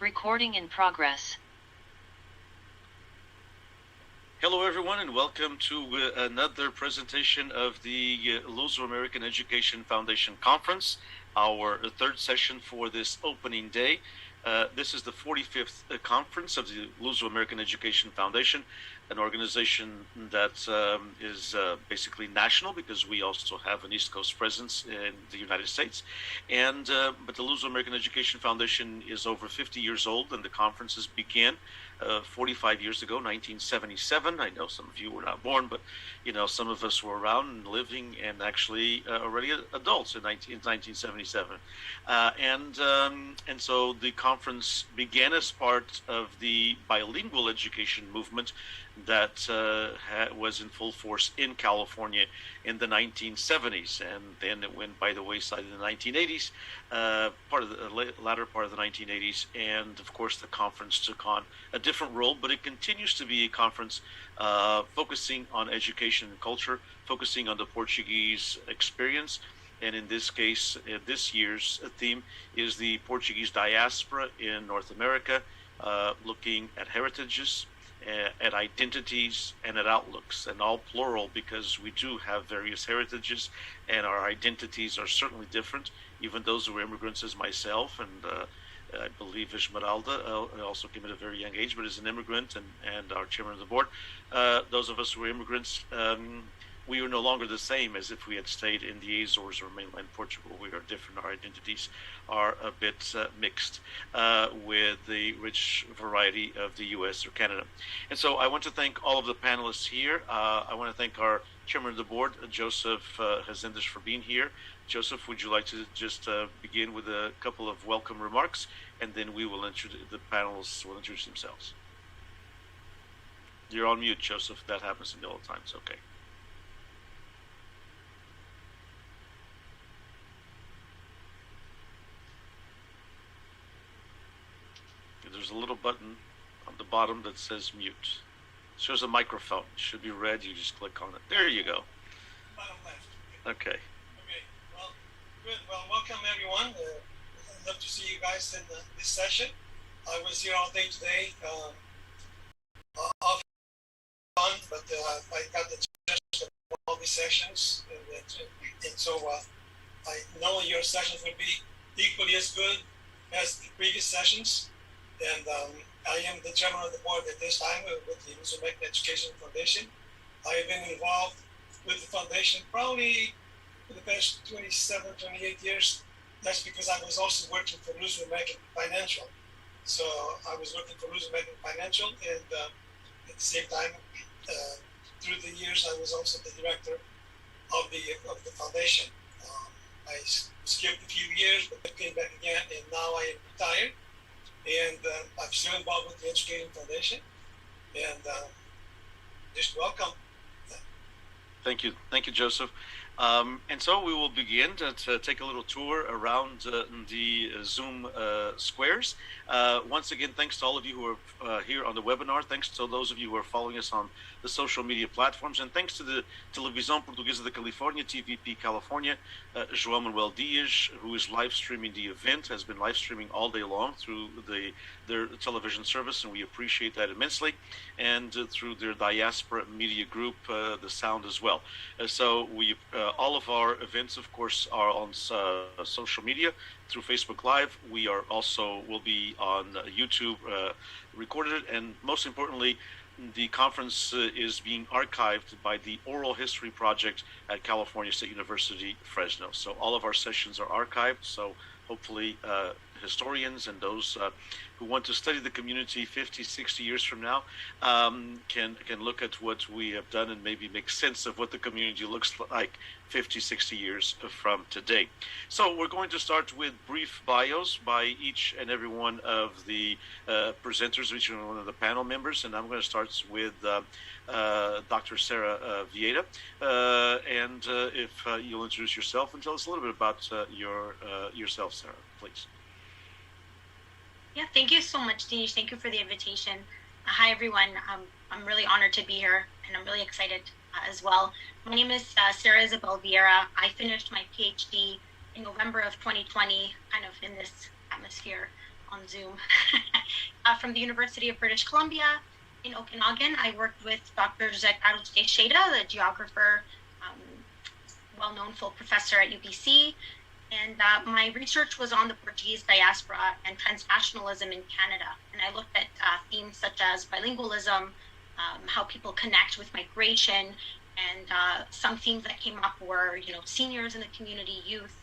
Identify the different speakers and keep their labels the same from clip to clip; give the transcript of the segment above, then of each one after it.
Speaker 1: Recording in progress.
Speaker 2: Hello everyone and welcome to another presentation of the Luso-American Education Foundation Conference, our third session for this opening day. This is the 45th conference of the Luso-American Education Foundation, an organization that is basically national because we also have an East Coast presence in the United States. But the Luso-American Education Foundation is over 50 years old, and the conferences began 45 years ago, 1977. I know some of you were not born, but some of us were around and living and actually already adults in 1977. And so the conference began as part of the bilingual education movement that was in full force in California in the 1970s, and then it went by the wayside in the 1980s, part of the latter part of the 1980s, and of course the conference took on a different role, but it continues to be a conference focusing on education and culture, focusing on the Portuguese experience. And in this case, this year's theme is the Portuguese diaspora in North America, looking at heritages, at identities, and at outlooks, and all plural because we do have various heritages and our identities are certainly different. Even those who were immigrants as myself, and I believe Esmeralda also came at a very young age, but is an immigrant, and our chairman of the board. Those of us who were immigrants, we are no longer the same as if we had stayed in the Azores or mainland Portugal. We are different. Our identities are a bit mixed with the rich variety of the U.S. or Canada. And so I want to thank all of the panelists here. I want to thank our chairman of the board, Joseph Rezendes, for being here. Joseph, would you like to just begin with a couple of welcome remarks, and then we will the panelists will introduce themselves. You're on mute, Joseph. That happens to me all the time. It's okay. There's a little button on the bottom that says mute. It shows a microphone. It should be red. You just click on it. There you go.
Speaker 3: Bottom left.
Speaker 2: Okay.
Speaker 3: Okay. Well, good. Well, welcome everyone. I'd love to see you guys in this session. I was here all day today. Off fun, but I got the gist of all these sessions, and so I know your sessions will be equally as good as the previous sessions. And I am the chairman of the board at this time with the Luso-American Education Foundation. I have been involved with the foundation probably for the past 27, 28 years. That's because I was also working for Luso-American Financial. So I was working for Luso-American Financial, and at the same time, through the years, I was also the director of the foundation. I skipped a few years, but I came back again, and now I am retired. And I'm still involved with the Education Foundation, and just welcome.
Speaker 2: Thank you, Joseph. And so we will begin to take a little tour around the Zoom squares. Once again, thanks to all of you who are here on the webinar. Thanks to those of you who are following us on the social media platforms. And thanks to the Televisão Portuguesa de California, TVP California, João Manuel Dias, who is live streaming the event, has been live streaming all day long through their television service, and we appreciate that immensely. And through their diaspora media group, the sound as well. So all of our events, of course, are on social media through Facebook Live. We are also will be on YouTube recorded, and most importantly, the conference is being archived by the Oral History Project at California State University, Fresno. So all of our sessions are archived. So hopefully historians and those who want to study the community 50, 60 years from now can look at what we have done and maybe make sense of what the community looks like 50, 60 years from today. So we're going to start with brief bios by each and every one of the presenters, each and one of the panel members, and I'm going to start with Dr. Sarah Vieira. And if you'll introduce yourself and tell us a little bit about yourself, Sarah, please.
Speaker 4: Yeah, thank you so much, Dinesh. Thank you for the invitation. Hi, everyone. I'm really honored to be here, and I'm really excited as well. My name is Sarah Isabel Vieira. I finished my PhD in November of 2020, kind of in this atmosphere. on Zoom. From the University of British Columbia in Okanagan, I worked with Dr. José Carlos Teixeira, the geographer, well-known full professor at UBC. And my research was on the Portuguese diaspora and transnationalism in Canada. And I looked at themes such as bilingualism, how people connect with migration, and some themes that came up were, seniors in the community, youth,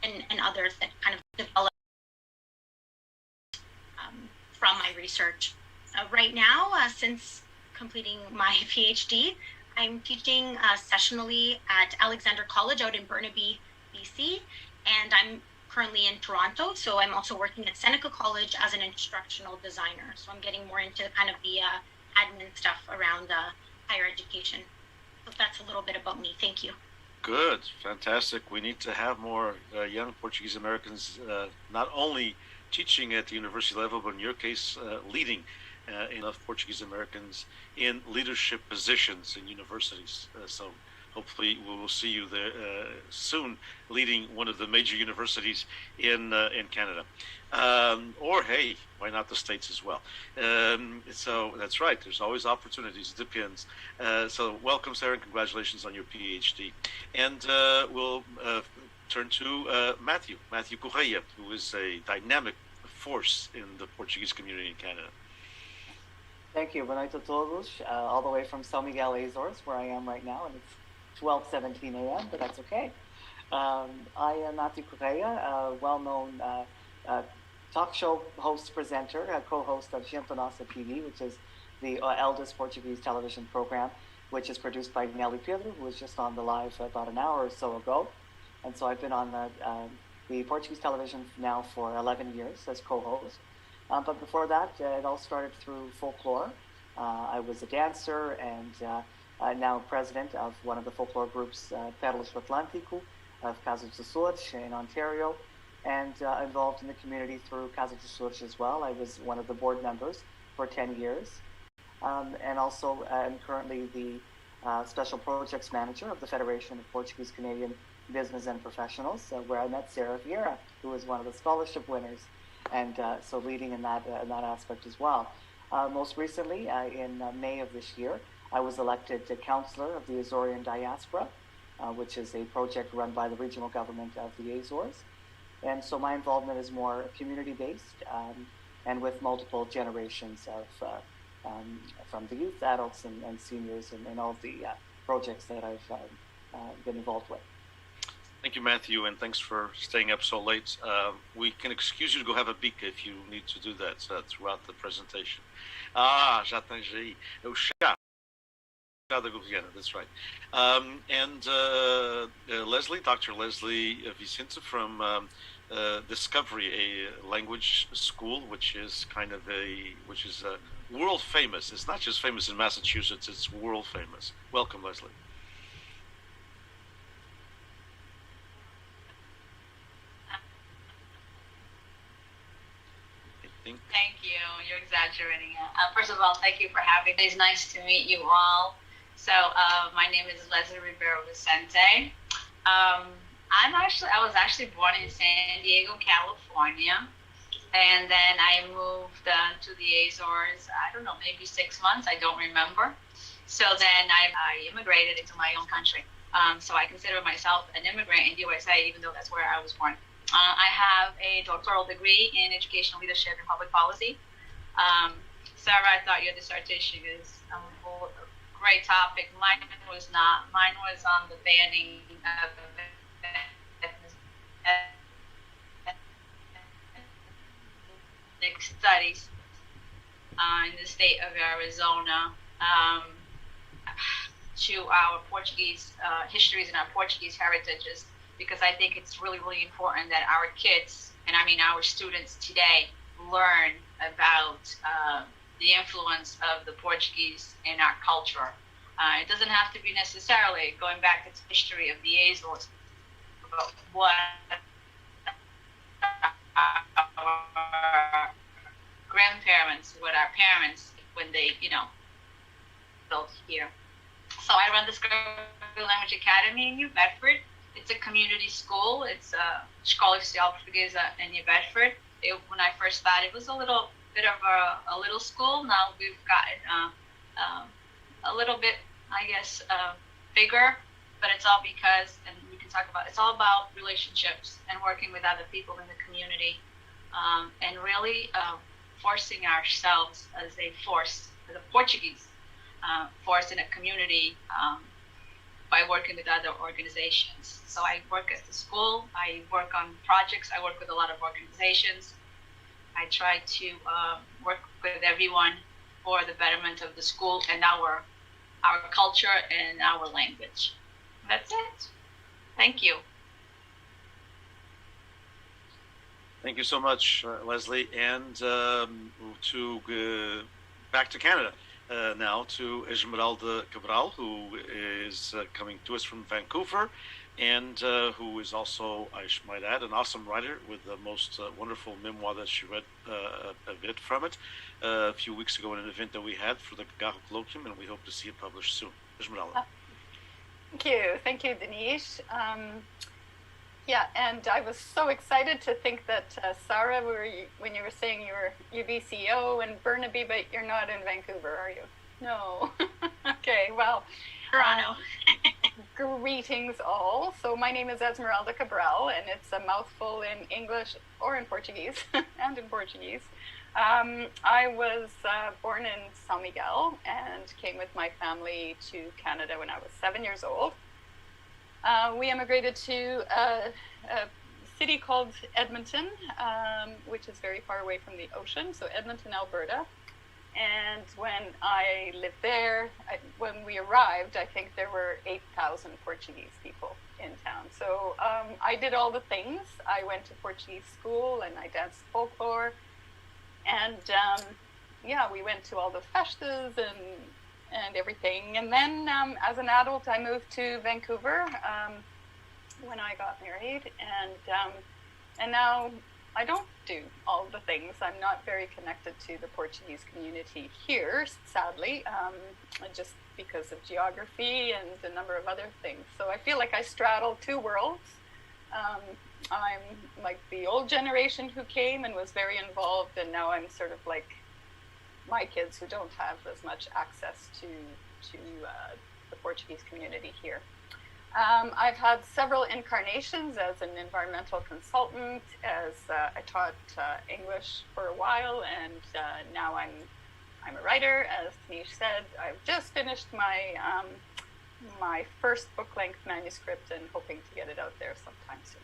Speaker 4: and others that kind of developed from my research. Right now, since completing my PhD, I'm teaching sessionally at Alexander College out in Burnaby, BC, and I'm currently in Toronto, so I'm also working at Seneca College as an instructional designer. So I'm getting more into kind of the admin stuff around higher education. So that's a little bit about me. Thank you.
Speaker 2: Good, fantastic. We need to have more young Portuguese Americans not only teaching at the university level, but in your case, leading enough Portuguese Americans in leadership positions in universities. So hopefully we will see you there soon, leading one of the major universities in Canada. Or hey, why not the States as well? So that's right. There's always opportunities. It depends. So welcome, Sarah, and congratulations on your PhD. And we'll turn to Matthew Correia, who is a dynamic force in the Portuguese community in Canada.
Speaker 1: Thank you. Boa noite a todos, all the way from São Miguel, Azores, where I am right now, and it's 12:17 a.m., but that's okay. I am Matthew Correia, a well-known talk show host, presenter, co-host of Gente Nossa TV, which is the eldest Portuguese television program, which is produced by Nelly Pedro, who was just on the live about an hour or so ago. And so I've been on the Portuguese television now for 11 years as co-host. But before that, it all started through folklore. I was a dancer and now president of one of the folklore groups, Pérolas do Atlântico, of Casa dos Açores in Ontario, and involved in the community through Casa dos Açores as well. I was one of the board members for 10 years. And also am currently the Special Projects Manager of the Federation of Portuguese Canadian Business and Professionals, where I met Sarah Vieira, who was one of the scholarship winners, and so leading in that aspect as well. Most recently, in May of this year, I was elected Councillor of the Azorean Diaspora, which is a project run by the regional government of the Azores. And so my involvement is more community-based and with multiple generations of from the youth, adults, and seniors, and all of the projects that I've been involved with.
Speaker 2: Thank you, Matthew, and thanks for staying up so late. We can excuse you to go have a bica if you need to do that throughout the presentation. Já tens aí. É o chá da Guiana, that's right. And Leslie, Dr. Leslie Vicente from Discovery, a language school, which is world famous. It's not just famous in Massachusetts, it's world famous. Welcome, Leslie.
Speaker 5: Thank you. You're exaggerating it. First of all, thank you for having me. It's nice to meet you all. So my name is Leslie Ribeiro Vicente. I was actually born in San Diego, California. And then I moved to the Azores, I don't know, maybe 6 months, I don't remember. So then I immigrated into my own country. So I consider myself an immigrant in USA, even though that's where I was born. I have a doctoral degree in educational leadership and public policy. Sarah, I thought your dissertation is a great topic. Mine was not. Mine was on the banning of ethnic studies in the state of Arizona to our Portuguese histories and our Portuguese heritages, because I think it's really, really important that our kids, and I mean our students today, learn about the influence of the Portuguese in our culture. It doesn't have to be necessarily going back to the history of the Azores, but what our grandparents, what our parents, when they, built here. So I run the Language Academy in New Bedford. It's a community school. It's a Escola Oficial Portuguesa in New Bedford. when I first started, it was a little bit of a little school. Now we've gotten a little bit, I guess, bigger, but it's all because, and we can talk about, it's all about relationships and working with other people in the community, and really forcing ourselves as a force, as a Portuguese force in a community, by working with other organizations. So I work at the school, I work on projects, I work with a lot of organizations. I try to work with everyone for the betterment of the school and our culture and our language. That's it. Thank you.
Speaker 2: Thank you so much, Leslie. And back to Canada now to Esmeralda Cabral, who is coming to us from Vancouver, and who is also, I might add, an awesome writer with the most wonderful memoir that she read a bit from it a few weeks ago in an event that we had for the Garro Colloquium, and we hope to see it published soon. Esmeralda.
Speaker 6: Thank you, Denise. Yeah, and I was so excited to think that Sarah, when you were saying you're BCO and Burnaby, but you're not in Vancouver, are you? No. Okay, well.
Speaker 4: Toronto.
Speaker 6: Greetings all. So my name is Esmeralda Cabral, and it's a mouthful in English or in Portuguese, and in Portuguese. I was born in São Miguel and came with my family to Canada when I was 7 years old. We immigrated to a city called Edmonton, which is very far away from the ocean, so Edmonton, Alberta. And when I lived there, when we arrived, I think there were 8,000 Portuguese people in town. So I did all the things. I went to Portuguese school and I danced folklore. And yeah, we went to all the festas and everything. And then as an adult, I moved to Vancouver when I got married. And now I don't do all the things. I'm not very connected to the Portuguese community here, sadly, just because of geography and a number of other things. So I feel like I straddle two worlds. I'm like the old generation who came and was very involved, and now I'm sort of like my kids who don't have as much access to the Portuguese community here. I've had several incarnations as an environmental consultant, as I taught English for a while, and now I'm a writer. As Tanish said, I've just finished my my first book-length manuscript and hoping to get it out there sometime soon.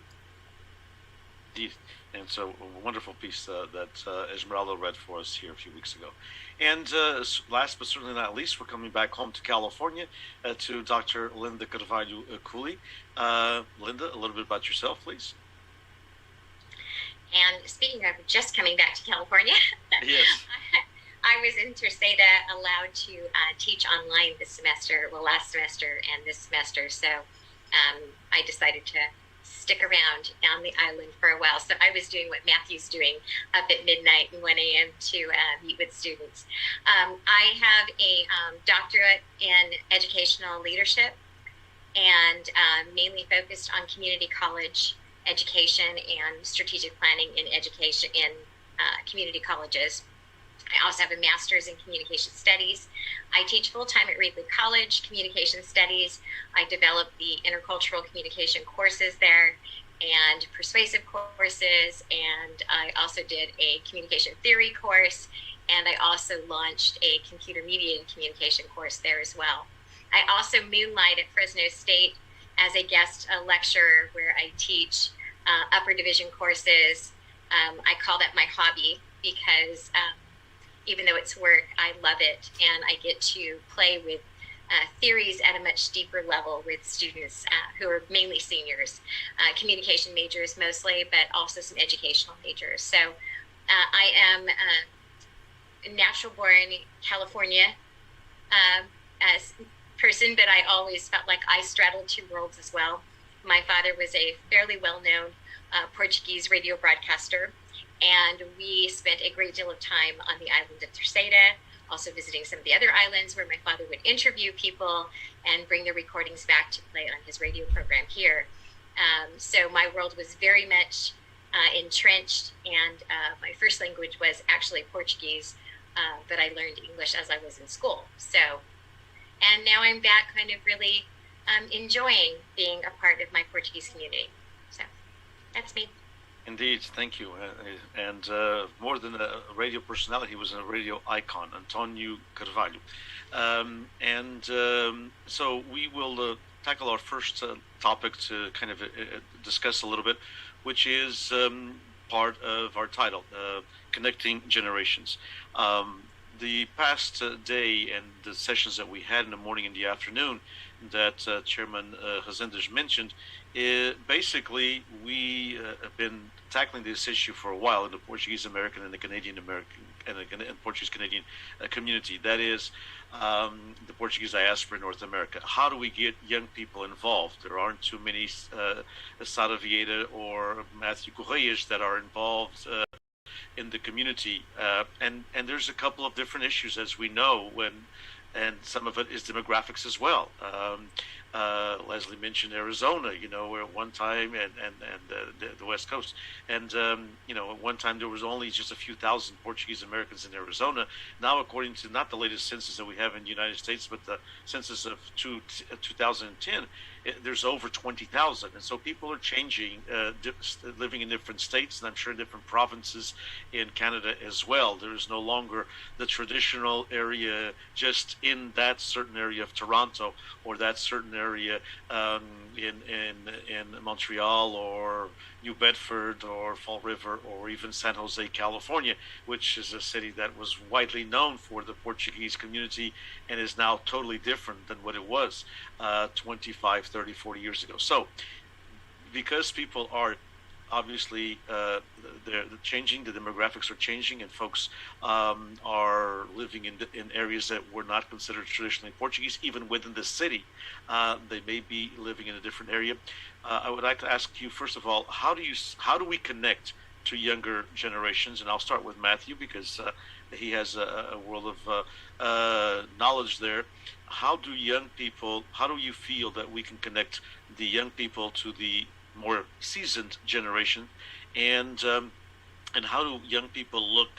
Speaker 2: Indeed. And so a wonderful piece that Esmeralda read for us here a few weeks ago. And last but certainly not least, we're coming back home to California to Dr. Linda Carvalho Cooley. Linda, a little bit about yourself, please.
Speaker 7: And speaking of just coming back to California,
Speaker 2: yes.
Speaker 7: I was in Terceta, allowed to teach online this semester, well, last semester and this semester. So I decided to stick around on the island for a while. So I was doing what Matthew's doing up at midnight and 1 a.m. to meet with students. I have a doctorate in educational leadership and mainly focused on community college education and strategic planning in education in community colleges. I also have a master's in communication studies. I teach full-time at Reedley College, communication studies. I develop the intercultural communication courses there and persuasive courses. And I also did a communication theory course. And I also launched a computer mediated communication course there as well. I also moonlight at Fresno State as a guest lecturer where I teach upper division courses. I call that my hobby because even though it's work, I love it, and I get to play with theories at a much deeper level with students who are mainly seniors, communication majors mostly, but also some educational majors. So I am a natural-born California person, but I always felt like I straddled two worlds as well. My father was a fairly well-known Portuguese radio broadcaster, and we spent a great deal of time on the island of Terceira, also visiting some of the other islands where my father would interview people and bring the recordings back to play on his radio program here. So my world was very much entrenched, and my first language was actually Portuguese, but I learned English as I was in school. So, and now I'm back kind of really enjoying being a part of my Portuguese community. So that's me.
Speaker 2: Indeed, thank you. And more than a radio personality, he was a radio icon, Antonio Carvalho. So we will tackle our first topic to kind of discuss a little bit, which is part of our title, Connecting Generations. The past day and the sessions that we had in the morning and the afternoon that Chairman Rezendes mentioned, basically we have been tackling this issue for a while in the Portuguese American and the Canadian American and Portuguese Canadian community. That is the Portuguese diaspora in North America. How do we get young people involved? There aren't too many Sara Vieira or Matthew Correias that are involved in the community, and there's a couple of different issues, as we know, and some of it is demographics as well. Leslie mentioned Arizona, where at one time, and the West Coast, and at one time there was only just a few thousand Portuguese Americans in Arizona. Now, according to not the latest census that we have in the United States, but the census of 2010, there's over 20,000, and so people are changing, living in different states, and I'm sure different provinces in Canada as well. There is no longer the traditional area just in that certain area of Toronto or that certain area in Montreal or New Bedford or Fall River or even San Jose, California, which is a city that was widely known for the Portuguese community and is now totally different than what it was 25, 30, 40 years ago. So because people are obviously they're changing, the demographics are changing, and folks are living in areas that were not considered traditionally Portuguese, even within the city. They may be living in a different area. I would like to ask you, first of all, how do we connect to younger generations? And I'll start with Matthew, because he has a world of knowledge there. How do you feel that we can connect the young people to the more seasoned generation, and how do young people look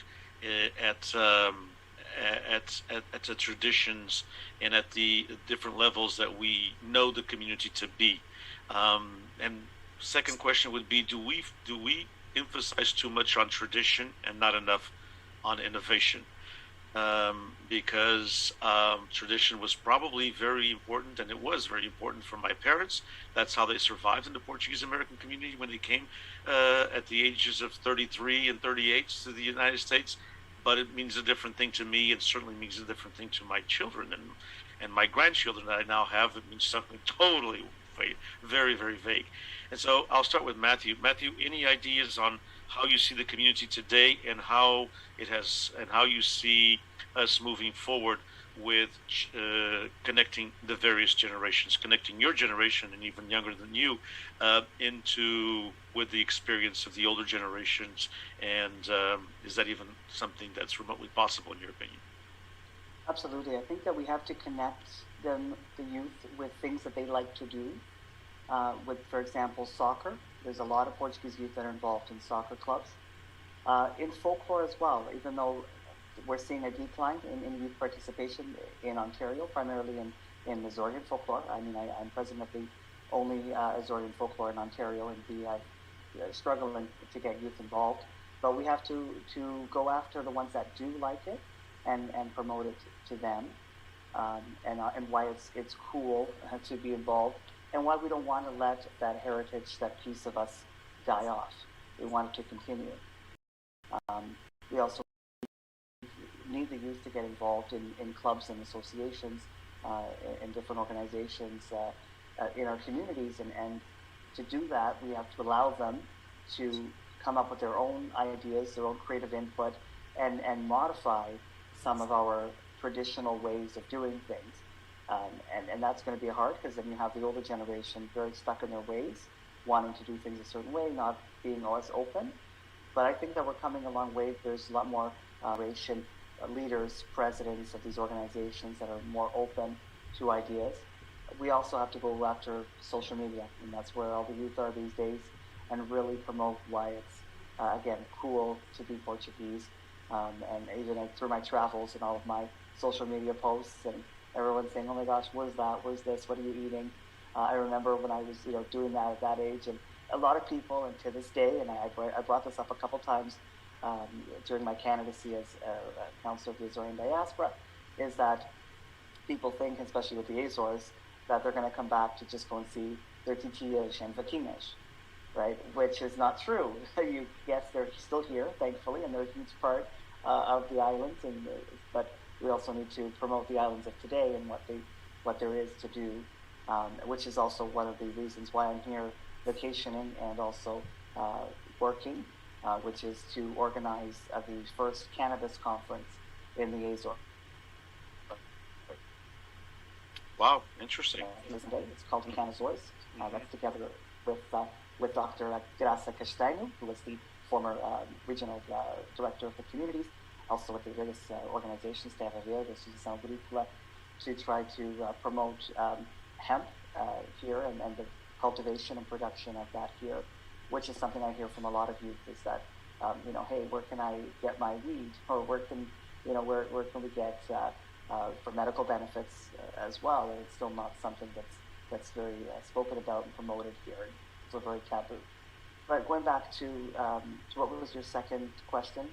Speaker 2: at the traditions and at the different levels that we know the community to be? And second question would be, do we emphasize too much on tradition and not enough on innovation? Because tradition was probably very important, and it was very important for my parents. That's how they survived in the Portuguese American community when they came at the ages of 33 and 38 to the United States. But it means a different thing to me, and certainly means a different thing to my children and my grandchildren that I now have. It means something totally very, very vague. And so I'll start with Matthew. Matthew, any ideas on how you see the community today and how you see us moving forward with connecting the various generations, connecting your generation and even younger than you with the experience of the older generations, and is that even something that's remotely possible in your opinion?
Speaker 1: Absolutely. I think that we have to connect the youth with things that they like to do. With, for example, soccer. There's a lot of Portuguese youth that are involved in soccer clubs. In folklore as well, even though we're seeing a decline in youth participation in Ontario, primarily in Azorian folklore. I mean, I'm president of the only Azorian folklore in Ontario, and we are struggling to get youth involved. But we have to go after the ones that do like it and promote it to them, and why it's cool to be involved, and why we don't want to let that heritage, that piece of us, die off. We want it to continue. We also need the youth to get involved in clubs and associations, in different organizations in our communities, and to do that, we have to allow them to come up with their own ideas, their own creative input, and modify some of our traditional ways of doing things. And that's going to be hard, because then you have the older generation very stuck in their ways, wanting to do things a certain way, not being always open. But I think that we're coming a long way. There's a lot more leaders, presidents of these organizations that are more open to ideas. We also have to go after social media, and that's where all the youth are these days, and really promote why again, cool to be Portuguese. And even through my travels and all of my social media posts, and everyone saying, "Oh my gosh, where's that? Where's this? What are you eating?" I remember when I was, doing that at that age, and a lot of people, and to this day, and I brought this up a couple times during my candidacy as a councillor of the Azorean diaspora, is that people think, especially with the Azores, that they're going to come back to just go and see their titias and vaquinas, right? Which is not true. Yes, they're still here, thankfully, and they're a huge part of the islands, but we also need to promote the islands of today and what there is to do, which is also one of the reasons why I'm here vacationing and also working, which is to organize the first cannabis conference in the Azores.
Speaker 2: Wow, interesting.
Speaker 1: It's called Canazores. That's together with Dr. Graça Castanho, who was the former regional director of the communities, also with the various organizations, TVP, the Associação Agrícola, to try to promote hemp here and the cultivation and production of that here, which is something I hear from a lot of youth, is that, hey, where can I get my weed? Or where can we get for medical benefits as well? And it's still not something that's very spoken about and promoted here. It's still very taboo. But going back to what was your second question,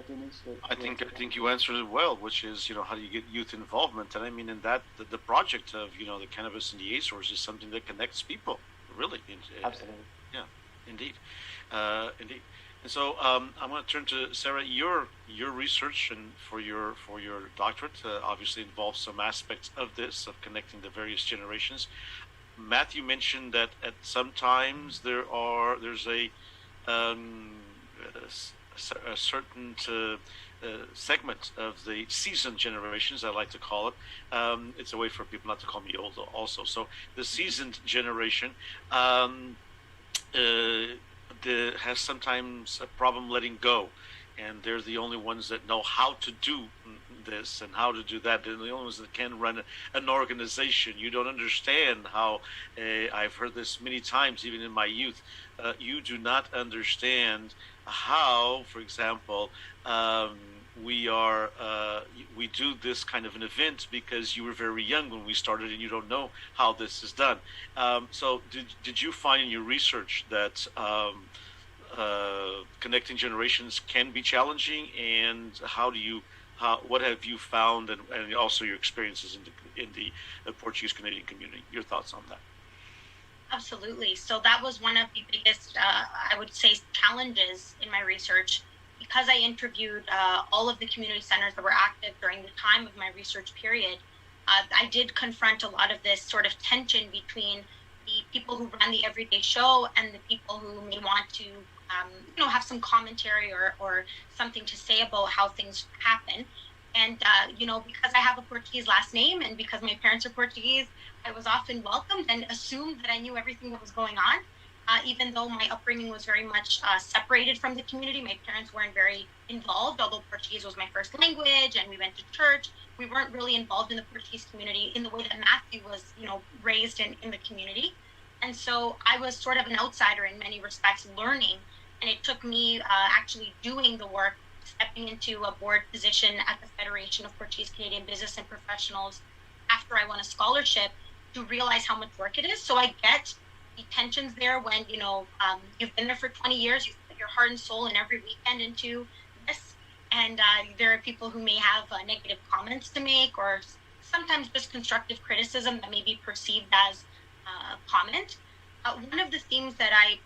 Speaker 1: Denise?
Speaker 2: I think you answered it well, which is, how do you get youth involvement? And I mean, in that, the project of, the cannabis in the Azores is something that connects people, really.
Speaker 1: Absolutely.
Speaker 2: Yeah, indeed. Indeed. And so I'm going to turn to Sarah. Your research and for your doctorate obviously involves some aspects of this, of connecting the various generations. Matthew mentioned that at sometimes there's a certain segment of the seasoned generations, I like to call it. It's a way for people not to call me old also. So the seasoned generation has sometimes a problem letting go, and they're the only ones that know how to do this and how to do that. They're the only ones that can run an organization. You don't understand how, I've heard this many times, even in my youth, you do not understand how, for example, we do this kind of an event because you were very young when we started and you don't know how this is done. So did you find in your research that connecting generations can be challenging, and what have you found, and also your experiences in the Portuguese Canadian community? Your thoughts on that?
Speaker 4: Absolutely. So that was one of the biggest, I would say, challenges in my research, because I interviewed all of the community centers that were active during the time of my research period. I did confront a lot of this sort of tension between the people who run the everyday show and the people who may want to, have some commentary or something to say about how things happen. And, because I have a Portuguese last name and because my parents are Portuguese, I was often welcomed and assumed that I knew everything that was going on. Even though my upbringing was very much separated from the community, my parents weren't very involved, although Portuguese was my first language and we went to church. We weren't really involved in the Portuguese community in the way that Matthew was, raised in the community. And so I was sort of an outsider in many respects, learning. And it took me actually doing the work, stepping into a board position at the Federation of Portuguese Canadian Business and Professionals after I won a scholarship, to realize how much work it is. So I get the tensions there when, you've been there for 20 years, you've put your heart and soul and every weekend into this. And there are people who may have negative comments to make, or sometimes just constructive criticism that may be perceived as a comment. One of the themes that I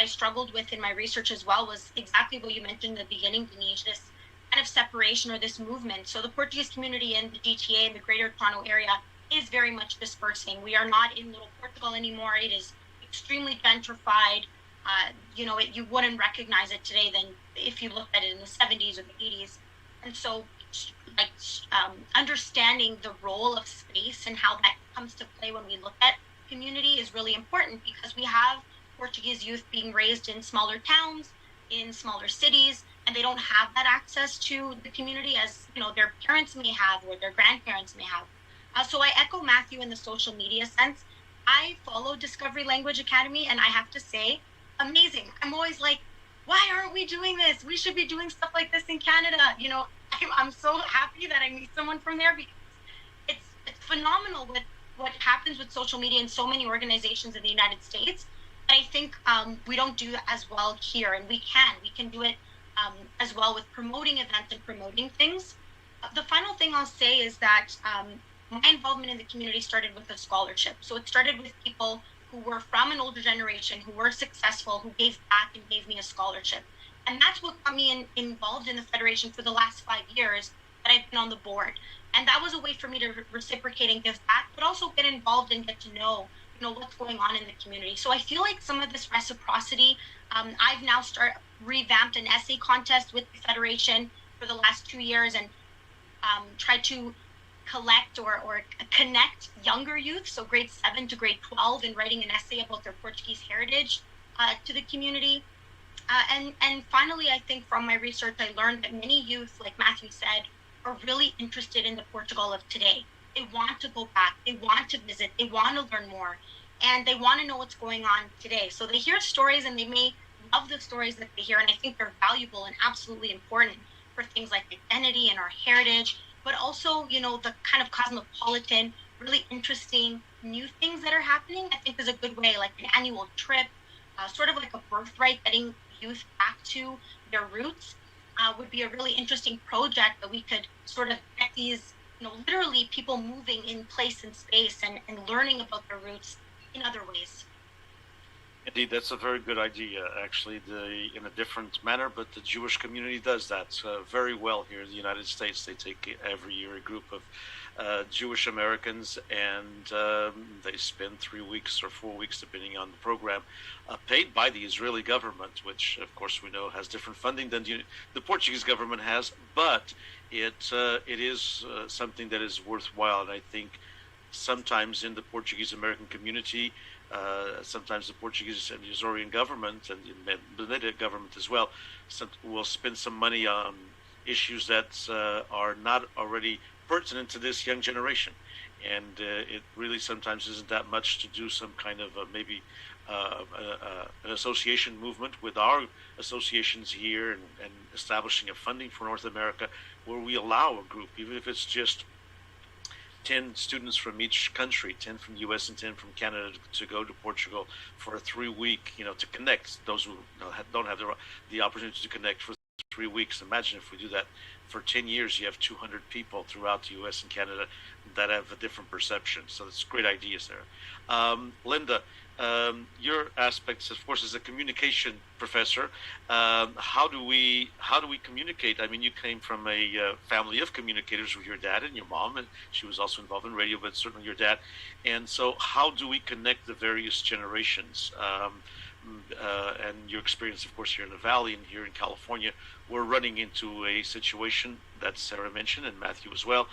Speaker 4: struggled with in my research as well was exactly what you mentioned in the beginning, Denise, this kind of separation or this movement. So the Portuguese community in the GTA and the Greater Toronto area is very much dispersing. We are not in Little Portugal anymore. It is extremely gentrified. You wouldn't recognize it today than if you looked at it in the 70s or the 80s. And so understanding the role of space and how that comes to play when we look at community is really important, because we have Portuguese youth being raised in smaller towns, in smaller cities, and they don't have that access to the community as their parents may have or their grandparents may have. So I echo Matthew in the social media sense. I follow Discovery Language Academy, and I have to say, amazing. I'm always like, why aren't we doing this? We should be doing stuff like this in Canada. You know, I'm so happy that I meet someone from there, because it's phenomenal what happens with social media in so many organizations in the United States. And I think we don't do that as well here, and we can do it as well with promoting events and promoting things. The final thing I'll say is that my involvement in the community started with a scholarship. So it started with people who were from an older generation, who were successful, who gave back and gave me a scholarship. And that's what got me involved in the Federation for the last 5 years that I've been on the board. And that was a way for me to reciprocate and give back, but also get involved and get to know, you know, what's going on in the community. So I feel like some of this reciprocity, I've now revamped an essay contest with the Federation for the last 2 years, and tried to collect or connect younger youth, so grade 7 to grade 12, in writing an essay about their Portuguese heritage to the community. And finally, I think from my research, I learned that many youth, like Matthew said, are really interested in the Portugal of today. They want to go back, they want to visit, they want to learn more, and they want to know what's going on today. So they hear stories, and they may love the stories that they hear, and I think they're valuable and absolutely important for things like identity and our heritage, but also, you know, the kind of cosmopolitan, really interesting new things that are happening. I think is a good way, like an annual trip, sort of like a birthright, getting youth back to their roots, would be a really interesting project that we could sort of get these, you know, literally people moving in place and space and learning about their roots in other ways.
Speaker 2: Indeed, that's a very good idea, actually, in a different manner, but the Jewish community does that very well here in the United States. They take every year a group of Jewish Americans, and they spend 3 weeks or 4 weeks, depending on the program, paid by the Israeli government, which, of course, we know has different funding than the Portuguese government has, but it is something that is worthwhile. And I think sometimes in the Portuguese American community, sometimes the Portuguese and Azorean government and the Benedict government as well will spend some money on issues that are not already pertinent to this young generation. And it really sometimes isn't that much to do some kind of maybe an association movement with our associations here, and establishing a funding for North America where we allow a group, even if it's just 10 students from each country, 10 from the US and 10 from Canada, to go to Portugal for a 3-week, you know, to connect those who don't have the opportunity to connect for 3 weeks. Imagine if we do that for 10 years, you have 200 people throughout the US and Canada that have a different perception. So it's a great idea, Sarah. Linda, your aspects, of course, as a communication professor, how do we communicate? I mean, you came from a family of communicators with your dad and your mom, and she was also involved in radio, but certainly your dad. And so how do we connect the various generations? And your experience, of course, here in the Valley and here in California, we're running into a situation that Sarah mentioned, and Matthew as well,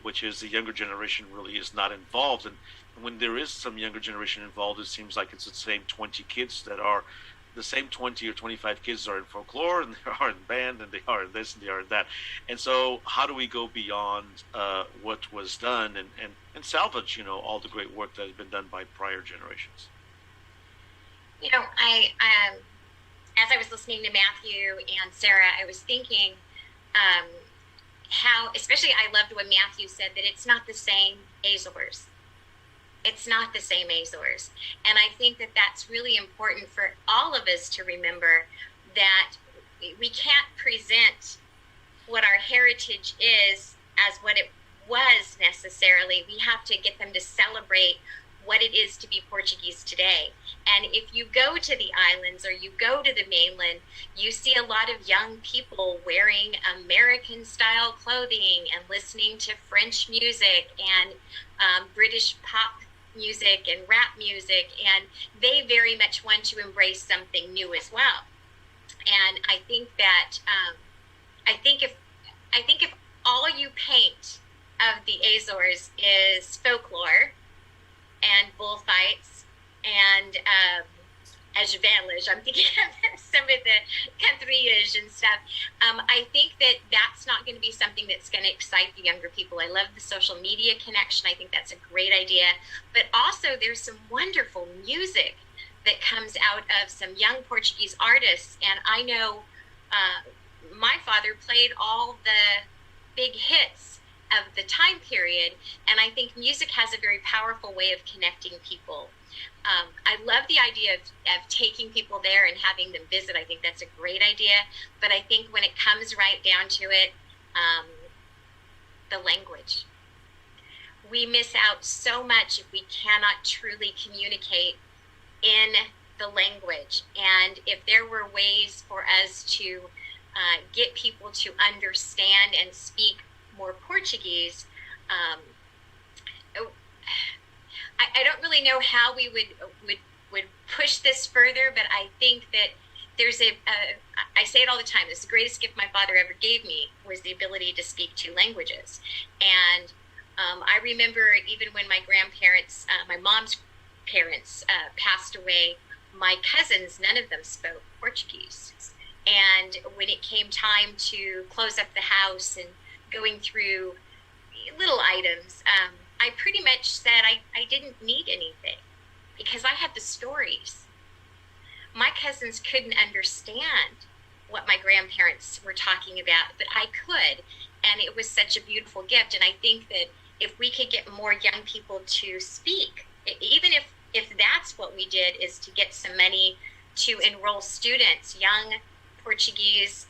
Speaker 2: which is the younger generation really is not involved. And when there is some younger generation involved, it seems like it's the same 20 kids that are the same 20 or 25 kids are in folklore, and they are in band, and they are in this, and they are in that. And so how do we go beyond what was done and salvage, you know, all the great work that has been done by prior generations?
Speaker 7: You know, as I was listening to Matthew and Sarah, I was thinking how, especially I loved when Matthew said that it's not the same Azores. It's not the same Azores. And I think that that's really important for all of us to remember, that we can't present what our heritage is as what it was necessarily. We have to get them to celebrate what it is to be Portuguese today. And if you go to the islands or you go to the mainland, you see a lot of young people wearing American style clothing and listening to French music and British pop music and rap music, and they very much want to embrace something new as well. And I think that I think if all you paint of the Azores is folklore and bullfights and Ajavelas, I'm thinking of some of the cantorias and stuff. I think that that's not going to be something that's going to excite the younger people. I love the social media connection. I think that's a great idea. But also there's some wonderful music that comes out of some young Portuguese artists. And I know my father played all the big hits of the time period, and I think music has a very powerful way of connecting people. I love the idea of taking people there and having them visit. I think that's a great idea, but I think when it comes right down to it, the language. We miss out so much if we cannot truly communicate in the language. And if there were ways for us to get people to understand and speak more Portuguese, I don't really know how we would push this further, but I think that there's I say it all the time, it's the greatest gift my father ever gave me was the ability to speak two languages. And I remember even when my grandparents, my mom's parents passed away, my cousins, none of them spoke Portuguese. And when it came time to close up the house and going through little items, I pretty much said I didn't need anything because I had the stories. My cousins couldn't understand what my grandparents were talking about, but I could. And it was such a beautiful gift. And I think that if we could get more young people to speak, even if that's what we did, is to get some money to enroll students, young Portuguese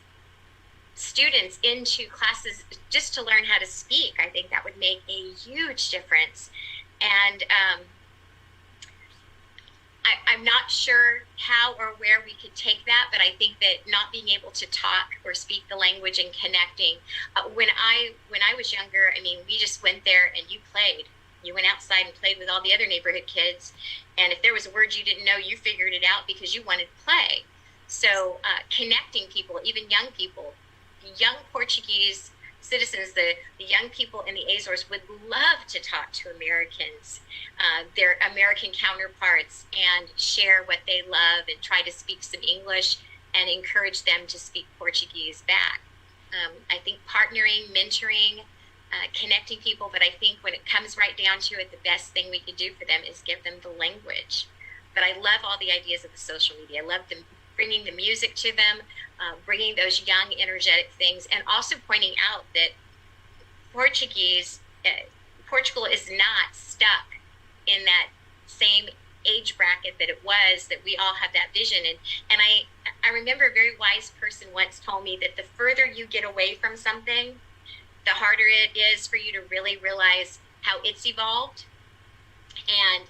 Speaker 7: students, into classes just to learn how to speak, I think that would make a huge difference. And I'm not sure how or where we could take that, but I think that not being able to talk or speak the language and connecting, when I was younger, I mean, we just went there and you played. You went outside and played with all the other neighborhood kids, and if there was a word you didn't know, you figured it out because you wanted to play. So connecting people, even young people, young Portuguese citizens, the young people in the Azores would love to talk to Americans, their American counterparts, and share what they love and try to speak some English and encourage them to speak Portuguese back. I think partnering, mentoring, connecting people, but I think when it comes right down to it, the best thing we could do for them is give them the language. But I love all the ideas of the social media. I love them bringing the music to them, bringing those young, energetic things, and also pointing out that Portugal is not stuck in that same age bracket that it was, that we all have that vision. And I remember a very wise person once told me that the further you get away from something, the harder it is for you to really realize how it's evolved. And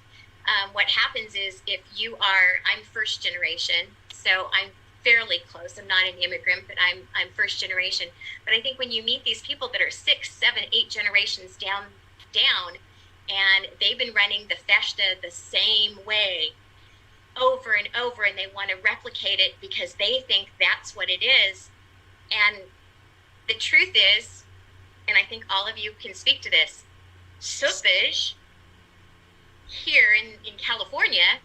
Speaker 7: what happens is, if you are, I'm first generation, so I'm fairly close. I'm not an immigrant, but I'm first generation. But I think when you meet these people that are 6, 7, 8 generations down, and they've been running the festa the same way over and over, and they want to replicate it because they think that's what it is. And the truth is, and I think all of you can speak to this, sopas here in California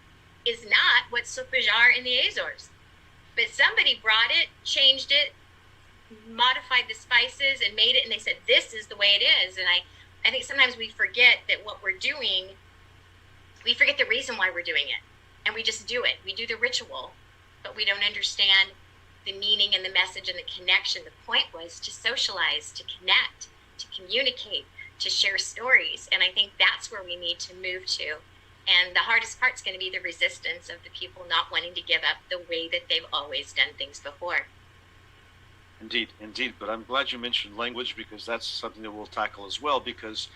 Speaker 7: is not what sopas are in the Azores. But somebody brought it, changed it, modified the spices, and made it, and they said, this is the way it is. And I think sometimes we forget that what we're doing, we forget the reason why we're doing it. And we just do it. We do the ritual, but we don't understand the meaning and the message and the connection. The point was to socialize, to connect, to communicate, to share stories. And I think that's where we need to move to. And the hardest part's going to be the resistance of the people not wanting to give up the way that they've always done things before.
Speaker 2: Indeed. But I'm glad you mentioned language, because that's something that we'll tackle as well, because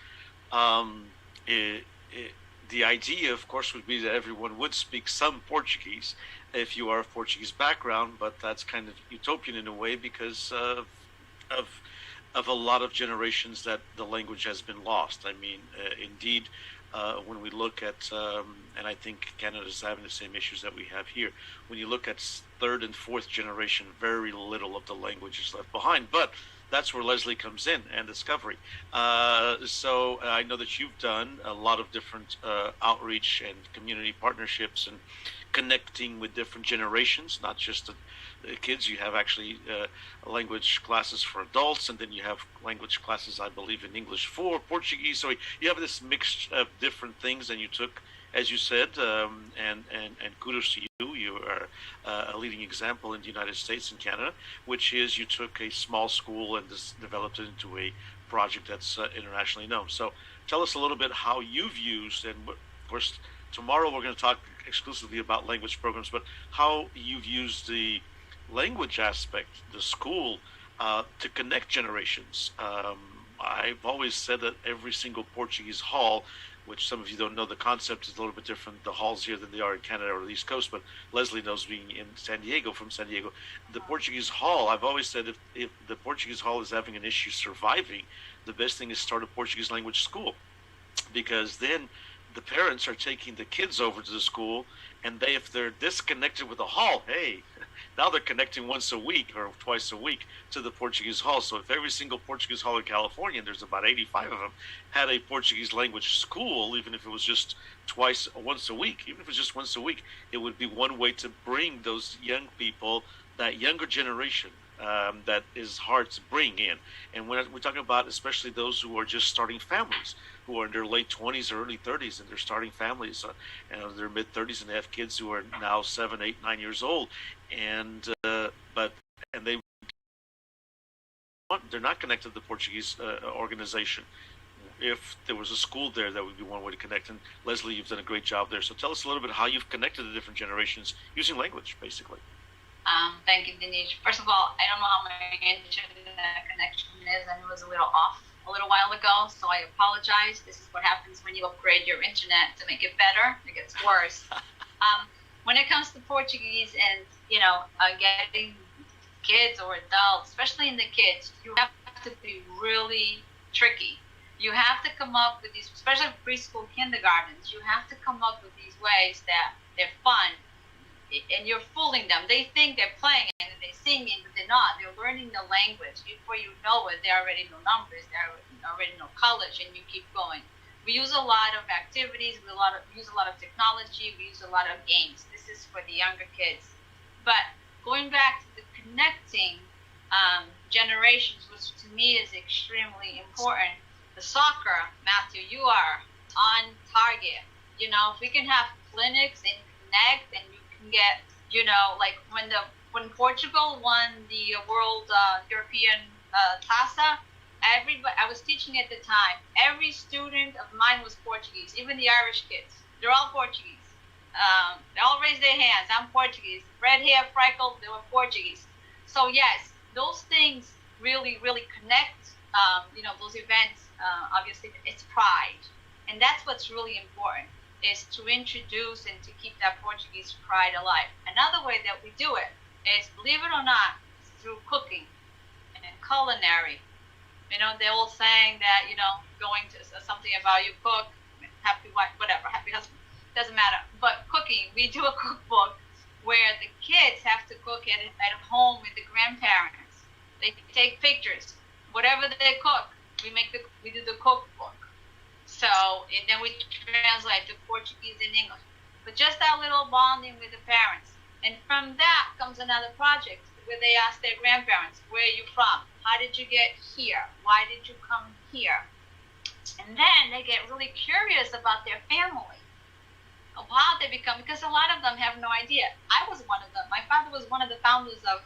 Speaker 2: the idea, of course, would be that everyone would speak some Portuguese if you are of Portuguese background, but that's kind of utopian in a way because of a lot of generations that the language has been lost. I mean, indeed, when we look at, and I think Canada's having the same issues that we have here, when you look at 3rd and 4th generation, very little of the language is left behind. But that's where Leslie comes in and Discovery. So I know that you've done a lot of different outreach and community partnerships and connecting with different generations, not just the kids. You have actually language classes for adults, and then you have language classes, I believe, in English for Portuguese. So you have this mix of different things, and you took as you said, and kudos to you. You are a leading example in the United States and Canada, which is you took a small school and developed it into a project that's internationally known. So tell us a little bit how you've used, and of course, tomorrow we're going to talk exclusively about language programs, but how you've used the language aspect, the school, to connect generations. I've always said that every single Portuguese hall, which some of you don't know, the concept is a little bit different, the halls here than they are in Canada or the East Coast, but Leslie knows, being in San Diego, from San Diego. The Portuguese hall, I've always said, if the Portuguese hall is having an issue surviving, the best thing is start a Portuguese language school, because then the parents are taking the kids over to the school, and if they're disconnected with the hall, hey, now they're connecting once a week or twice a week to the Portuguese hall. So if every single Portuguese hall in California, and there's about 85 of them, had a Portuguese language school, even if it was just once a week, even if it was just once a week, it would be one way to bring those young people, that younger generation, that is hard to bring in. And when we're talking about especially those who are just starting families, who are in their late 20s or early 30s, and they're starting families, and in their mid 30s, and they have kids who are now 7, 8, 9 years old, and they're not connected to the Portuguese organization. If there was a school there, that would be one way to connect. And Leslie, you've done a great job there. So tell us a little bit how you've connected the different generations using language, basically.
Speaker 5: Thank you, Denise. First of all, I don't know how my internet connection is, and it was a little off a little while ago, so I apologize. This is what happens when you upgrade your internet to make it better. It gets worse. When it comes to Portuguese and, getting kids or adults, especially in the kids, you have to be really tricky. You have to come up with these, especially preschool kindergartens, you have to come up with these ways that they're fun, and you're fooling them. They think they're playing and they're singing, but they're not. They're learning the language. Before you know it, they already know numbers, they already know college, and you keep going. We use a lot of activities, we use a lot of technology, we use a lot of games. This is for the younger kids. But going back to the connecting generations, which to me is extremely important, the soccer, Matthew, you are on target. If we can have clinics and connect, and you can get, like when Portugal won the World European Taça, I was teaching at the time. Every student of mine was Portuguese, even the Irish kids. They're all Portuguese. They all raised their hands. I'm Portuguese. Red hair, freckled, they were Portuguese. So yes, those things really, really connect. Those events, obviously, it's pride. And that's what's really important, is to introduce and to keep that Portuguese pride alive. Another way that we do it is, believe it or not, through cooking and culinary. The old saying that, going to something about you cook, happy wife, whatever, happy husband, doesn't matter. But cooking, we do a cookbook where the kids have to cook at home with the grandparents. They take pictures. Whatever they cook, we do the cookbook. So, and then we translate the Portuguese and English. But just that little bonding with the parents. And from that comes another project where they ask their grandparents, where are you from? How did you get here? Why did you come here? And then they get really curious about their family, of how they become, because a lot of them have no idea. I was one of them. My father was one of the founders of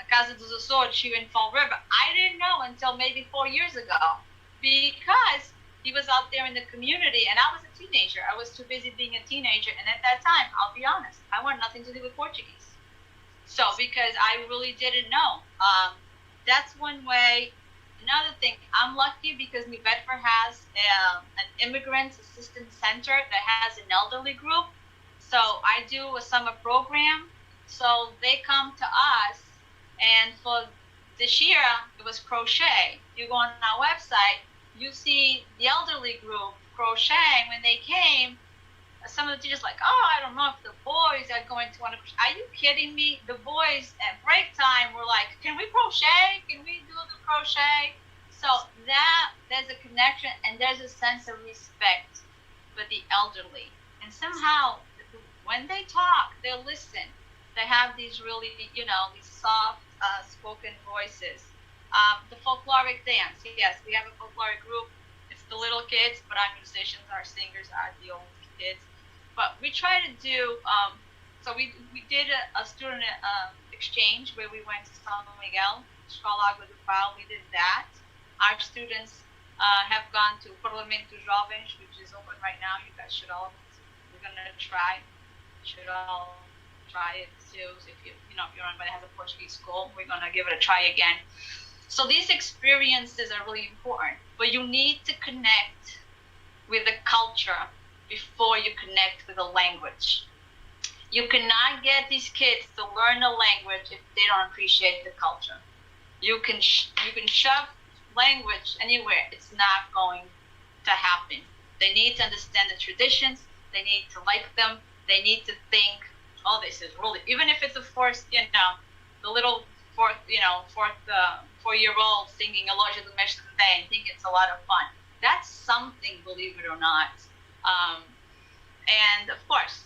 Speaker 5: the Casa dos Açores here in Fall River. I didn't know until maybe 4 years ago, because he was out there in the community, and I was a teenager. I was too busy being a teenager, and at that time, I'll be honest, I wanted nothing to do with Portuguese. So, because I really didn't know. That's one way. Another thing, I'm lucky because New Bedford has an immigrant assistance center that has an elderly group. So I do a summer program. So they come to us, and for this year, it was crochet. You go on our website, you see the elderly group crocheting. When they came, some of the teachers like, oh, I don't know if the boys are going to want to crochet. Are you kidding me? The boys at break time were like, can we crochet? Can we do the crochet? So that there's a connection, and there's a sense of respect for the elderly. And somehow, when they talk, they'll listen. They have these really, these soft spoken voices. The folkloric dance, yes, we have a folkloric group. It's the little kids, but our musicians, our singers are the old kids. But we try to do, so we did a student exchange where we went to São Miguel, Escola Água do Pau, we did that. Our students have gone to Parlamento Jovens, which is open right now. You guys should all, we're going to try, should all try it too. So if if you're anybody has a Portuguese school, we're going to give it a try again. So these experiences are really important, but you need to connect with the culture before you connect with the language. You cannot get these kids to learn the language if they don't appreciate the culture. You can shove language anywhere, it's not going to happen. They need to understand the traditions, they need to like them, they need to think, oh, this is really, even if it's a the little four-year-old singing a Loja do Mestre Day and think it's a lot of fun. That's something, believe it or not. And of course,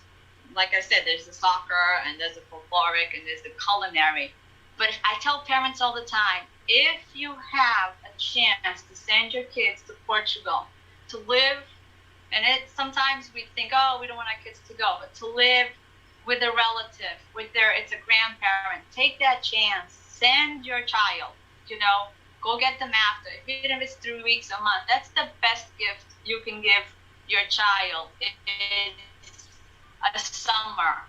Speaker 5: like I said, there's the soccer and there's the folkloric and there's the culinary. But I tell parents all the time, if you have a chance to send your kids to Portugal to live, and sometimes we think, oh, we don't want our kids to go, but to live with a relative, it's a grandparent, take that chance, send your child, go get them after, even if it's 3 weeks a month. That's the best gift you can give your child. It's a summer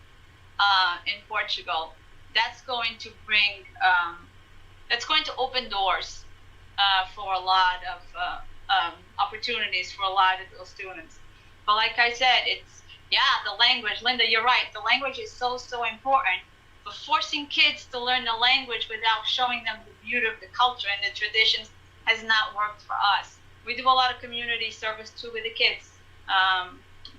Speaker 5: in Portugal. That's going to bring, that's going to open doors for a lot of opportunities for a lot of those students. But like I said, the language. Linda, you're right. The language is so important. But forcing kids to learn the language without showing them the beauty of the culture and the traditions has not worked for us. We do a lot of community service too with the kids.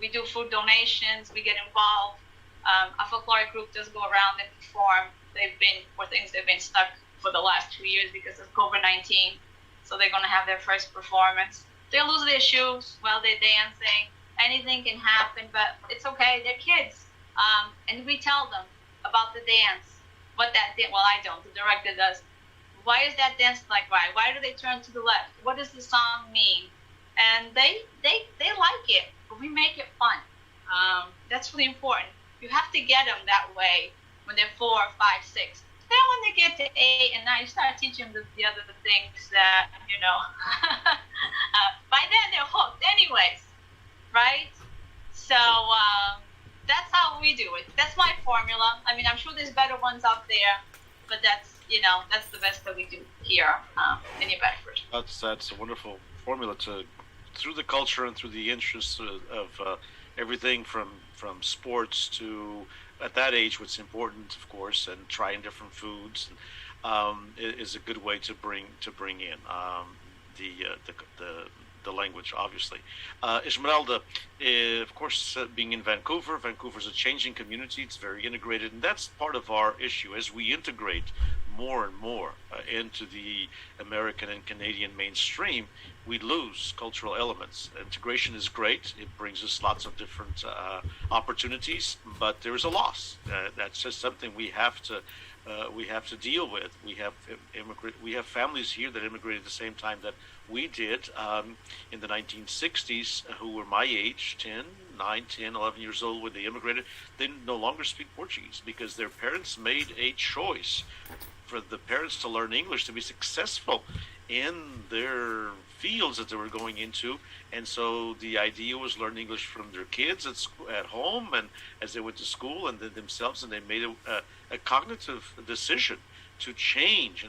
Speaker 5: We do food donations. We get involved. A folkloric group does go around and perform. They've been stuck for the last 2 years because of COVID-19. So they're going to have their first performance. They lose their shoes while they're dancing. Anything can happen, but it's okay. They're kids. And we tell them about the dance. Well, I don't. The director does. Why is that dance like that? Why do they turn to the left? What does the song mean? And they like it, but we make it fun. That's really important. You have to get them that way when they're 4, 5, 6. Then when they get to 8 and 9, you start teaching them the other things that, by then they're hooked anyways, right? So that's how we do it. That's my formula. I mean, I'm sure there's better ones out there, but that's the best that we do here in New Bedford.
Speaker 2: That's a wonderful formula through the culture and through the interests of everything from sports to, at that age, what's important, of course, and trying different foods is a good way to bring in the language, obviously. Esmeralda, of course, being in Vancouver's a changing community. It's very integrated, and that's part of our issue as we integrate more and more into the American and Canadian mainstream. We lose cultural elements. Integration is great. It brings us lots of different opportunities, but there is a loss. That's just something we have to deal with. We have families here that immigrated at the same time that we did in the 1960s who were my age, 9, 10, 11 years old when they immigrated. They no longer speak Portuguese because their parents made a choice for the parents to learn English to be successful in their fields that they were going into. And so the idea was learn English from their kids at home and as they went to school and then themselves, and they made a cognitive decision to change,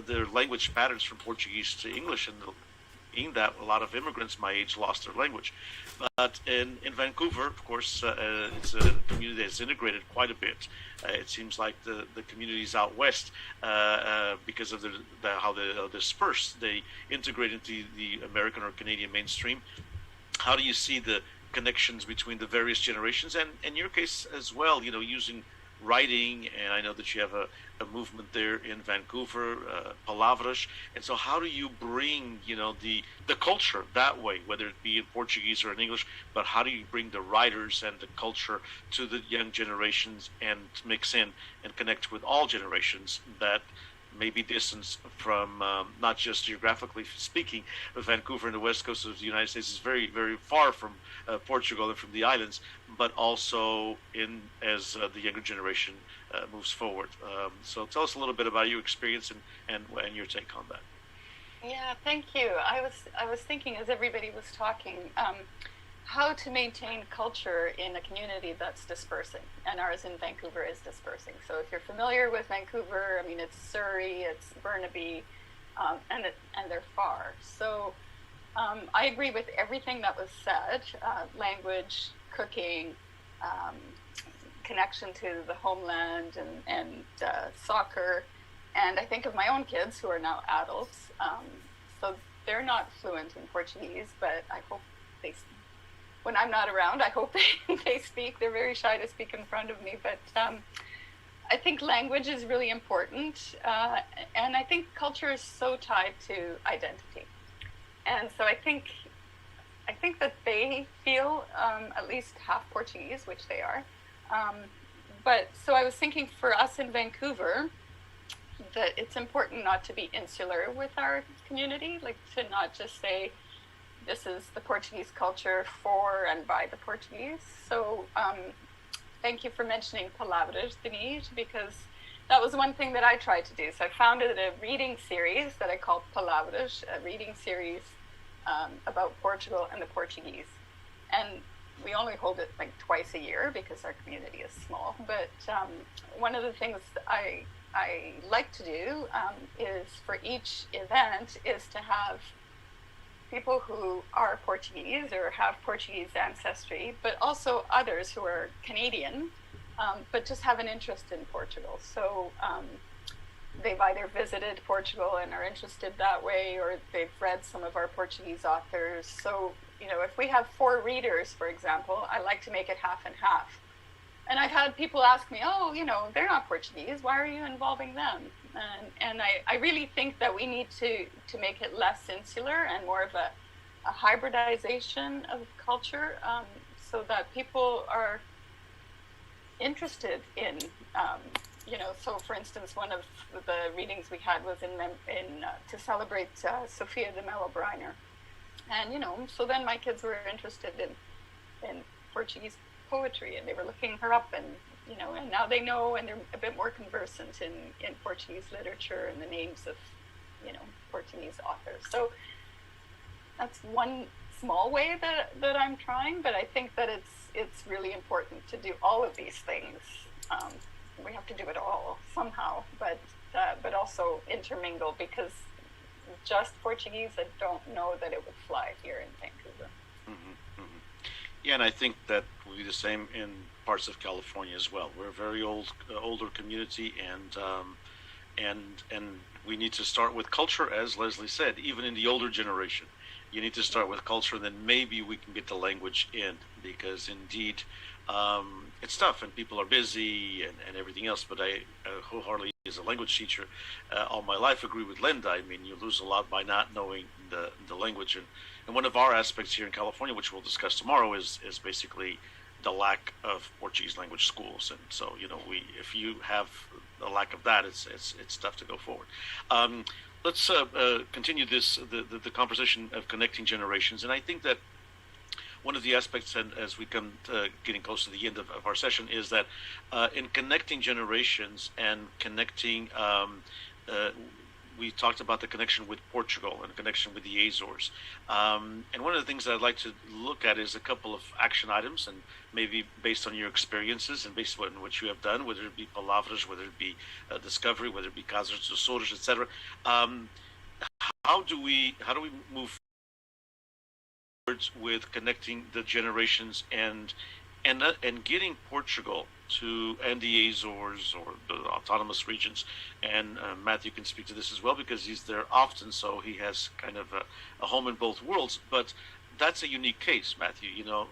Speaker 2: their language patterns from Portuguese to English, and in that a lot of immigrants my age lost their language. But in Vancouver, of course, it's a community that's integrated quite a bit. It seems like the communities out west, because of how they're dispersed, they integrate into the American or Canadian mainstream. How do you see the connections between the various generations, and in your case as well, using writing, and I know that you have a movement there in Vancouver, Palavras, and so how do you bring, the culture that way, whether it be in Portuguese or in English, but how do you bring the writers and the culture to the young generations and mix in and connect with all generations that may be distance from not just geographically speaking, but Vancouver and the west coast of the United States is very, very far from Portugal and from the islands, but also in as the younger generation moves forward. So tell us a little bit about your experience and your take on that.
Speaker 6: Yeah, thank you. I was thinking as everybody was talking, how to maintain culture in a community that's dispersing, and ours in Vancouver is dispersing. So if you're familiar with Vancouver, I mean, it's Surrey, it's Burnaby, and they're far. So I agree with everything that was said, language, cooking, connection to the homeland, and soccer. And I think of my own kids who are now adults, so they're not fluent in Portuguese, but I hope they, when I'm not around, I hope they speak. They're very shy to speak in front of me, but I think language is really important, and I think culture is so tied to identity. And so I think that they feel at least half Portuguese, which they are. But so I was thinking for us in Vancouver, that it's important not to be insular with our community, like to not just say, this is the Portuguese culture for and by the Portuguese. So thank you for mentioning palavras, Denise, because that was one thing that I tried to do. So I founded a reading series that I call Palavras, a reading series about Portugal and the Portuguese. And we only hold it like twice a year because our community is small. But one of the things I like to do is for each event is to have people who are Portuguese or have Portuguese ancestry, but also others who are Canadian, but just have an interest in Portugal. So they've either visited Portugal and are interested that way, or they've read some of our Portuguese authors. So, you know, if we have 4 readers, for example, I like to make it half and half. And I've had people ask me, oh, you know, they're not Portuguese, why are you involving them? And I really think that we need to make it less insular and more of a hybridization of culture, so that people are interested in, you know, so for instance, one of the readings we had was to celebrate Sofia de Mello Briner. And, you know, so then my kids were interested in Portuguese poetry, and they were looking her up, and you know, and now they know, and they're a bit more conversant in Portuguese literature and the names of, you know, Portuguese authors. So that's one small way that I'm trying, but I think that it's really important to do all of these things. We have to do it all somehow, but also intermingle, because just Portuguese, I don't know that it would fly here in Vancouver.
Speaker 2: Mm-hmm, mm-hmm. Yeah, and I think that will be the same in parts of California as well. We're a very older community, and we need to start with culture, as Leslie said. Even in the older generation, you need to start with culture, and then maybe we can get the language in, because indeed it's tough, and people are busy and everything else. But I wholeheartedly, as a language teacher, all my life agree with Linda. I mean, you lose a lot by not knowing the language, and one of our aspects here in California, which we'll discuss tomorrow, is basically the lack of Portuguese language schools. And so, you know, if you have the lack of that, it's tough to go forward. Let's continue the conversation of connecting generations. And I think that one of the aspects, and as we come to getting close to the end of our session, is that in connecting generations and connecting, we talked about the connection with Portugal and connection with the Azores. And one of the things that I'd like to look at is a couple of action items, and maybe based on your experiences and based on what you have done, whether it be palavras, whether it be discovery, whether it be casas de Açores, etc. How do we move forward with connecting the generations and getting Portugal and the Azores or the autonomous regions? And Matthew can speak to this as well, because he's there often, so he has kind of a home in both worlds. But that's a unique case, Matthew. You know,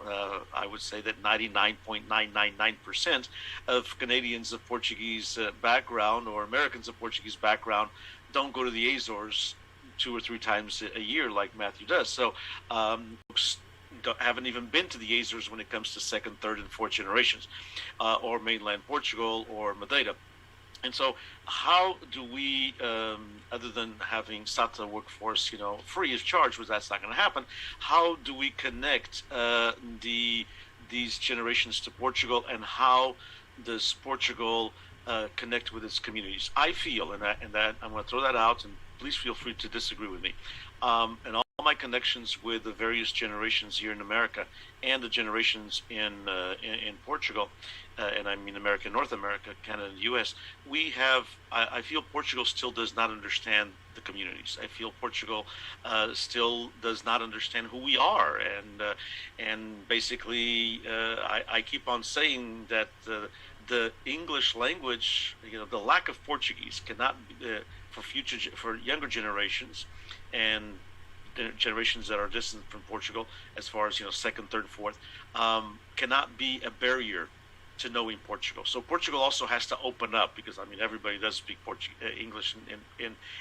Speaker 2: I would say that 99.999% of Canadians of Portuguese background, or Americans of Portuguese background, don't go to the Azores 2 or 3 times a year like Matthew does. So haven't even been to the Azores when it comes to 2nd, 3rd, and 4th generations, or mainland Portugal or Madeira. And so, how do we, other than having SATA workforce, free of charge, which that's not going to happen, how do we connect these generations to Portugal, and how does Portugal connect with its communities? I feel, and that I'm going to throw that out, and please feel free to disagree with me. And all my connections with the various generations here in America and the generations in Portugal, and I mean America, North America, Canada, and U.S., I feel Portugal still does not understand the communities. I feel Portugal still does not understand who we are, and basically I keep on saying that the English language, the lack of Portuguese cannot for younger generations and generations that are distant from Portugal, as far as second, third, fourth, cannot be a barrier to knowing Portugal. So Portugal also has to open up, because everybody does speak English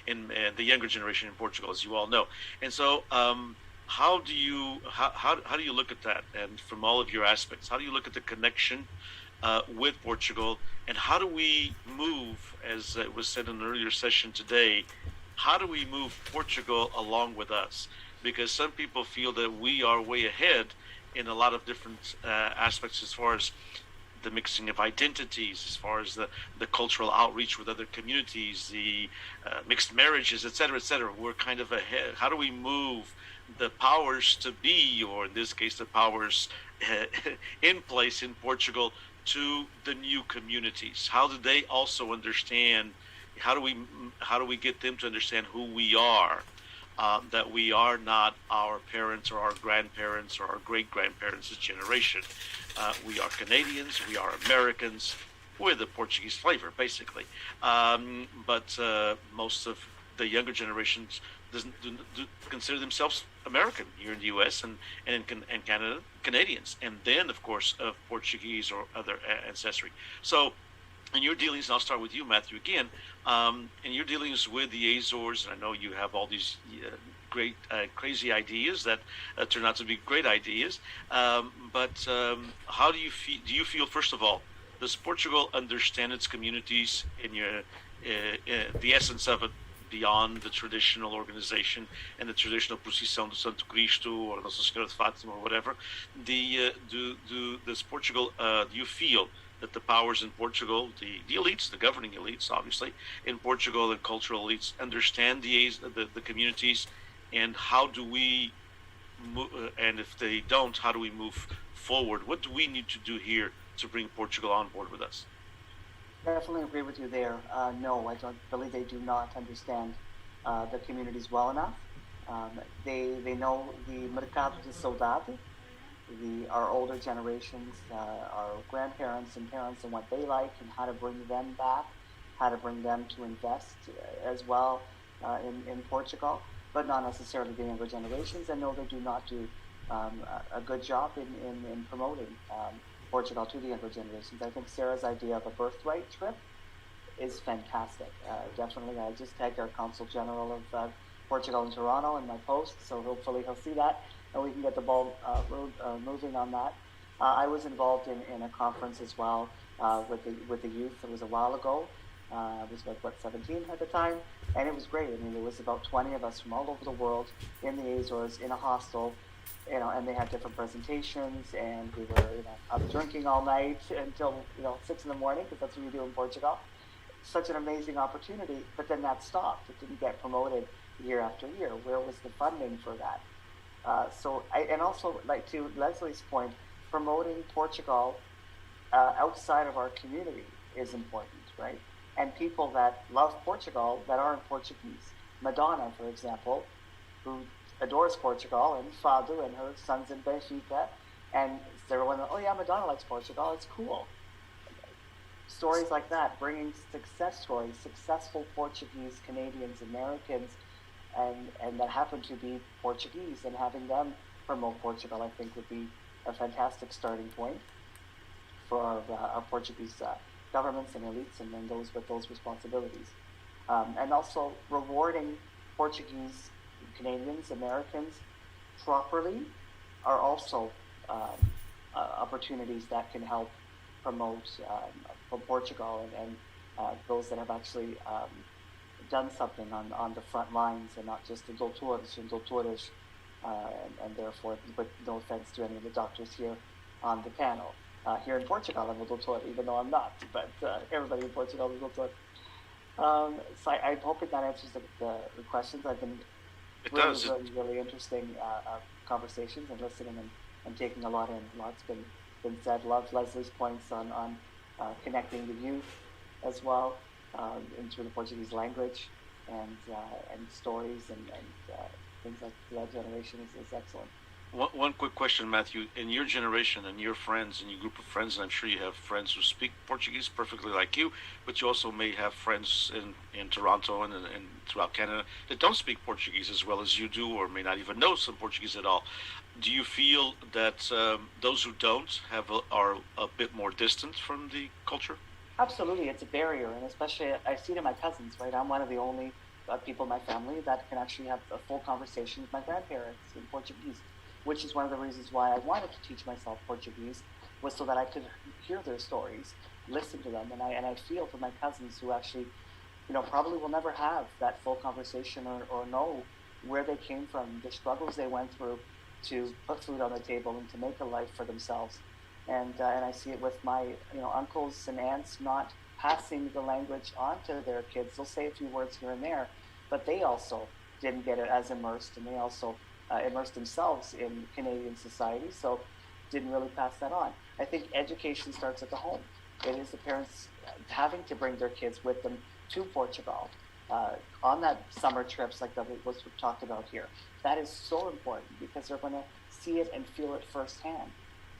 Speaker 2: in the younger generation in Portugal, as you all know. And so how do you look at that? And from all of your aspects, how do you look at the connection with Portugal, and how do we move, as it was said in an earlier session today, how do we move Portugal along with us? Because some people feel that we are way ahead in a lot of different aspects, as far as the mixing of identities, as far as the cultural outreach with other communities, the mixed marriages, et cetera, et cetera. We're kind of ahead. How do we move the powers to be, or in this case, the powers in place in Portugal, to the new communities? How do they also understand? How do we get them to understand who we are? That we are not our parents or our grandparents or our great-grandparents' generation. We are Canadians, we are Americans, with a Portuguese flavor, basically. But most of the younger generations do consider themselves American here in the U.S. and Canada, Canadians, and then, of course, of Portuguese or other ancestry. So, in your dealings, and I'll start with you, Matthew, again, in your dealings with the Azores, and I know you have all these great, crazy ideas that turn out to be great ideas, but how do you feel? Do you feel, first of all, does Portugal understand its communities in the essence of it, beyond the traditional organization and the traditional Procissão do Santo Cristo or Nossa Senhora de Fátima or whatever? Does Portugal, do you feel that the powers in Portugal, the elites, the governing elites, obviously, in Portugal, and cultural elites, understand the communities, and how do we move, and if they don't, how do we move forward? What do we need to do here to bring Portugal on board with us?
Speaker 1: Definitely agree with you there. No, I don't believe they do not understand the communities well enough. They know the mercado de saudade, our older generations, our grandparents and parents, and what they like, and how to bring them back, how to bring them to invest as well in Portugal, but not necessarily the younger generations. And no, they do not do a good job in promoting Portugal to the younger generations. I think Sarah's idea of a birthright trip is fantastic. Definitely, I just tagged our Consul General of Portugal in Toronto in my post, so hopefully he'll see that, and we can get the ball moving on that. I was involved in a conference as well with the youth. It was a while ago. I was about 17 at the time, and it was great. I mean, there was about 20 of us from all over the world in the Azores in a hostel, and they had different presentations, and we were up drinking all night until 6 in the morning, because that's what you do in Portugal. Such an amazing opportunity, but then that stopped. It didn't get promoted year after year. Where was the funding for that? And also, like to Leslie's point, promoting Portugal outside of our community is important, right? And people that love Portugal that aren't Portuguese. Madonna, for example, who adores Portugal, and Fado and her sons in Benfica, and everyone, oh yeah, Madonna likes Portugal, it's cool. Stories like that, bringing success stories, successful Portuguese, Canadians, Americans, and that happen to be Portuguese, and having them promote Portugal, I think, would be a fantastic starting point for our Portuguese governments and elites, and then those with those responsibilities. And also rewarding Portuguese, Canadians, Americans properly are also opportunities that can help promote Portugal, those that have actually done something on the front lines and not just the doutores and doutoras, and therefore, but no offense to any of the doctors here on the panel. Here in Portugal, I'm a doutor, even though I'm not, but everybody in Portugal is a doutor. So I'm hoping that answers the questions. I've been really interesting conversations and listening and taking a lot in. Lots been said. Love Leslie's points on connecting the youth as well into the Portuguese language and stories and things like that generation is excellent.
Speaker 2: One quick question, Matthew. In your generation and your friends and your group of friends, and I'm sure you have friends who speak Portuguese perfectly like you, but you also may have friends in Toronto and throughout Canada that don't speak Portuguese as well as you do, or may not even know some Portuguese at all. Do you feel that those who don't are a bit more distant from the culture?
Speaker 1: Absolutely, it's a barrier, and especially I see it in my cousins. Right, I'm one of the only people in my family that can actually have a full conversation with my grandparents in Portuguese, which is one of the reasons why I wanted to teach myself Portuguese, was so that I could hear their stories, listen to them, and I feel for my cousins who actually, probably will never have that full conversation or know where they came from, the struggles they went through to put food on the table and to make a life for themselves. And I see it with my uncles and aunts not passing the language on to their kids. They'll say a few words here and there, but they also didn't get it as immersed, and they also immersed themselves in Canadian society, so didn't really pass that on. I think education starts at the home. It is the parents having to bring their kids with them to Portugal on that summer trips like that was talked about here. That is so important because they're going to see it and feel it firsthand.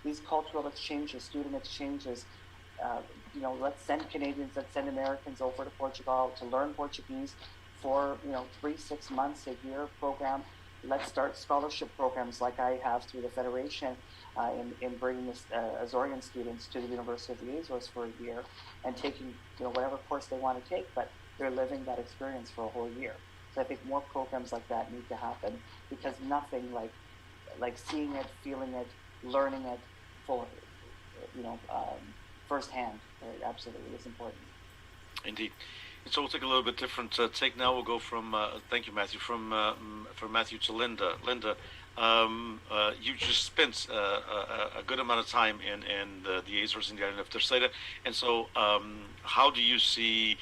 Speaker 1: These cultural exchanges, student exchanges, let's send Canadians, let's send Americans over to Portugal to learn Portuguese for 3-6 months a year program. Let's start scholarship programs like I have through the Federation in bringing Azorian students to the University of the Azores for a year and taking whatever course they want to take, but they're living that experience for a whole year. So I think more programs like that need to happen because nothing like seeing it, feeling it, learning it firsthand. It absolutely is important.
Speaker 2: Indeed. And so we'll take a little bit different take now. We'll go from, thank you, Matthew, from Matthew to Linda. Linda, you just spent a good amount of time in the Azores and the island of Terceira. And so how do you see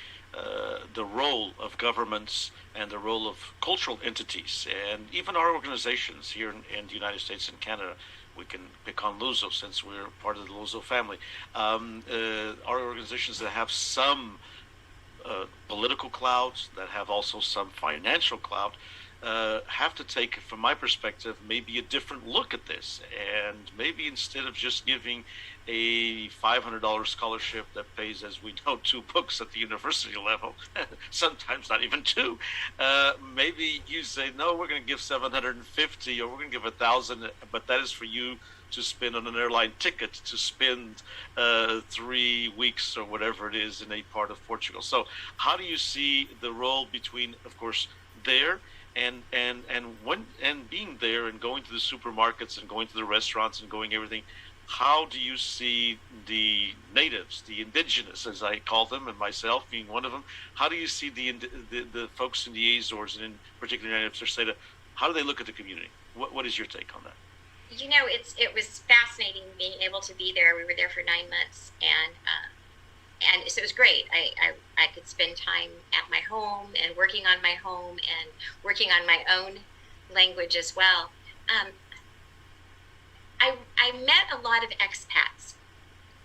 Speaker 2: the role of governments and the role of cultural entities and even our organizations here in the United States and Canada? We can pick on Luso since we're part of the Luso family. Our organizations that have some political clout, that have also some financial clout, have to take, from my perspective, maybe a different look at this. And maybe instead of just giving a $500 scholarship that pays, as we know, 2 books at the university level, sometimes not even 2, maybe you say, no, we're going to give 750 or we're going to give 1,000, but that is for you to spend on an airline ticket to spend 3 weeks or whatever it is in a part of Portugal. So how do you see the role between, of course, there and being there and going to the supermarkets and going to the restaurants and going everything? How do you see the natives, the indigenous, as I call them, and myself being one of them? How do you see the folks in the Azores, and in particular in Terceira, how do they look at the community? What is your take on that?
Speaker 7: It was fascinating being able to be there. We were there for 9 months, and so it was great. I could spend time at my home and working on my home and working on my own language as well. I met a lot of expats,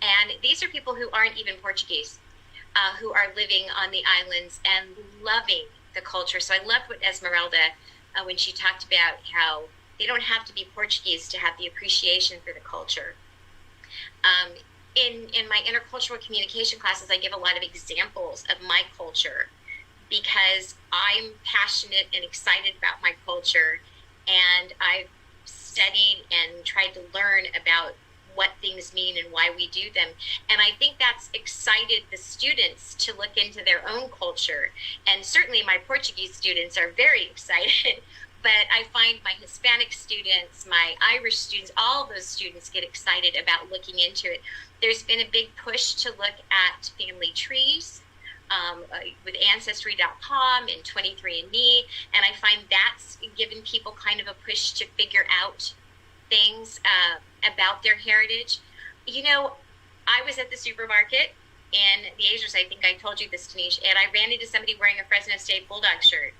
Speaker 7: and these are people who aren't even Portuguese, who are living on the islands and loving the culture. So I loved what Esmeralda, when she talked about how they don't have to be Portuguese to have the appreciation for the culture. In my intercultural communication classes, I give a lot of examples of my culture because I'm passionate and excited about my culture, and I've studied and tried to learn about what things mean and why we do them. And I think that's excited the students to look into their own culture. And certainly my Portuguese students are very excited, but I find my Hispanic students, my Irish students, all those students get excited about looking into it. There's been a big push to look at family trees with Ancestry.com and 23andMe, and I find that's given people kind of a push to figure out things about their heritage. You know, I was at the supermarket in the Azores, I think I told you this, Denise, and I ran into somebody wearing a Fresno State Bulldog shirt,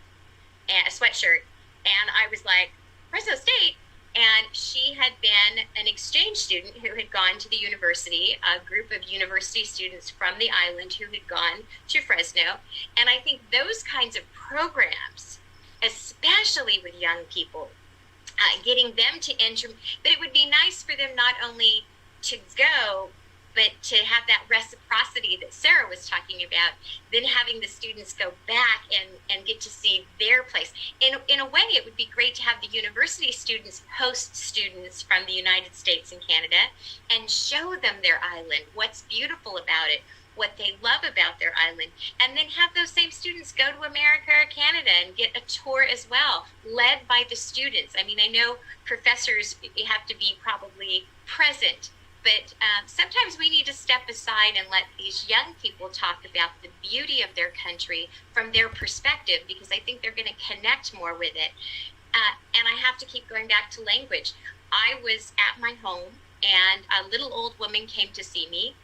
Speaker 7: and a sweatshirt, and I was like, Fresno State? And she had been an exchange student who had gone to the university, a group of university students from the island who had gone to Fresno. And I think those kinds of programs, especially with young people, getting them to enter, but it would be nice for them not only to go, but to have that reciprocity that Sarah was talking about, then having the students go back and get to see their place. In a way, it would be great to have the university students host students from the United States and Canada and show them their island, what's beautiful about it, what they love about their island, and then have those same students go to America or Canada and get a tour as well, led by the students. I mean, I know professors, you have to be probably present, but sometimes we need to step aside and let these young people talk about the beauty of their country from their perspective, because I think they're going to connect more with it. And I have to keep going back to language. I was at my home, and a little old woman came to see me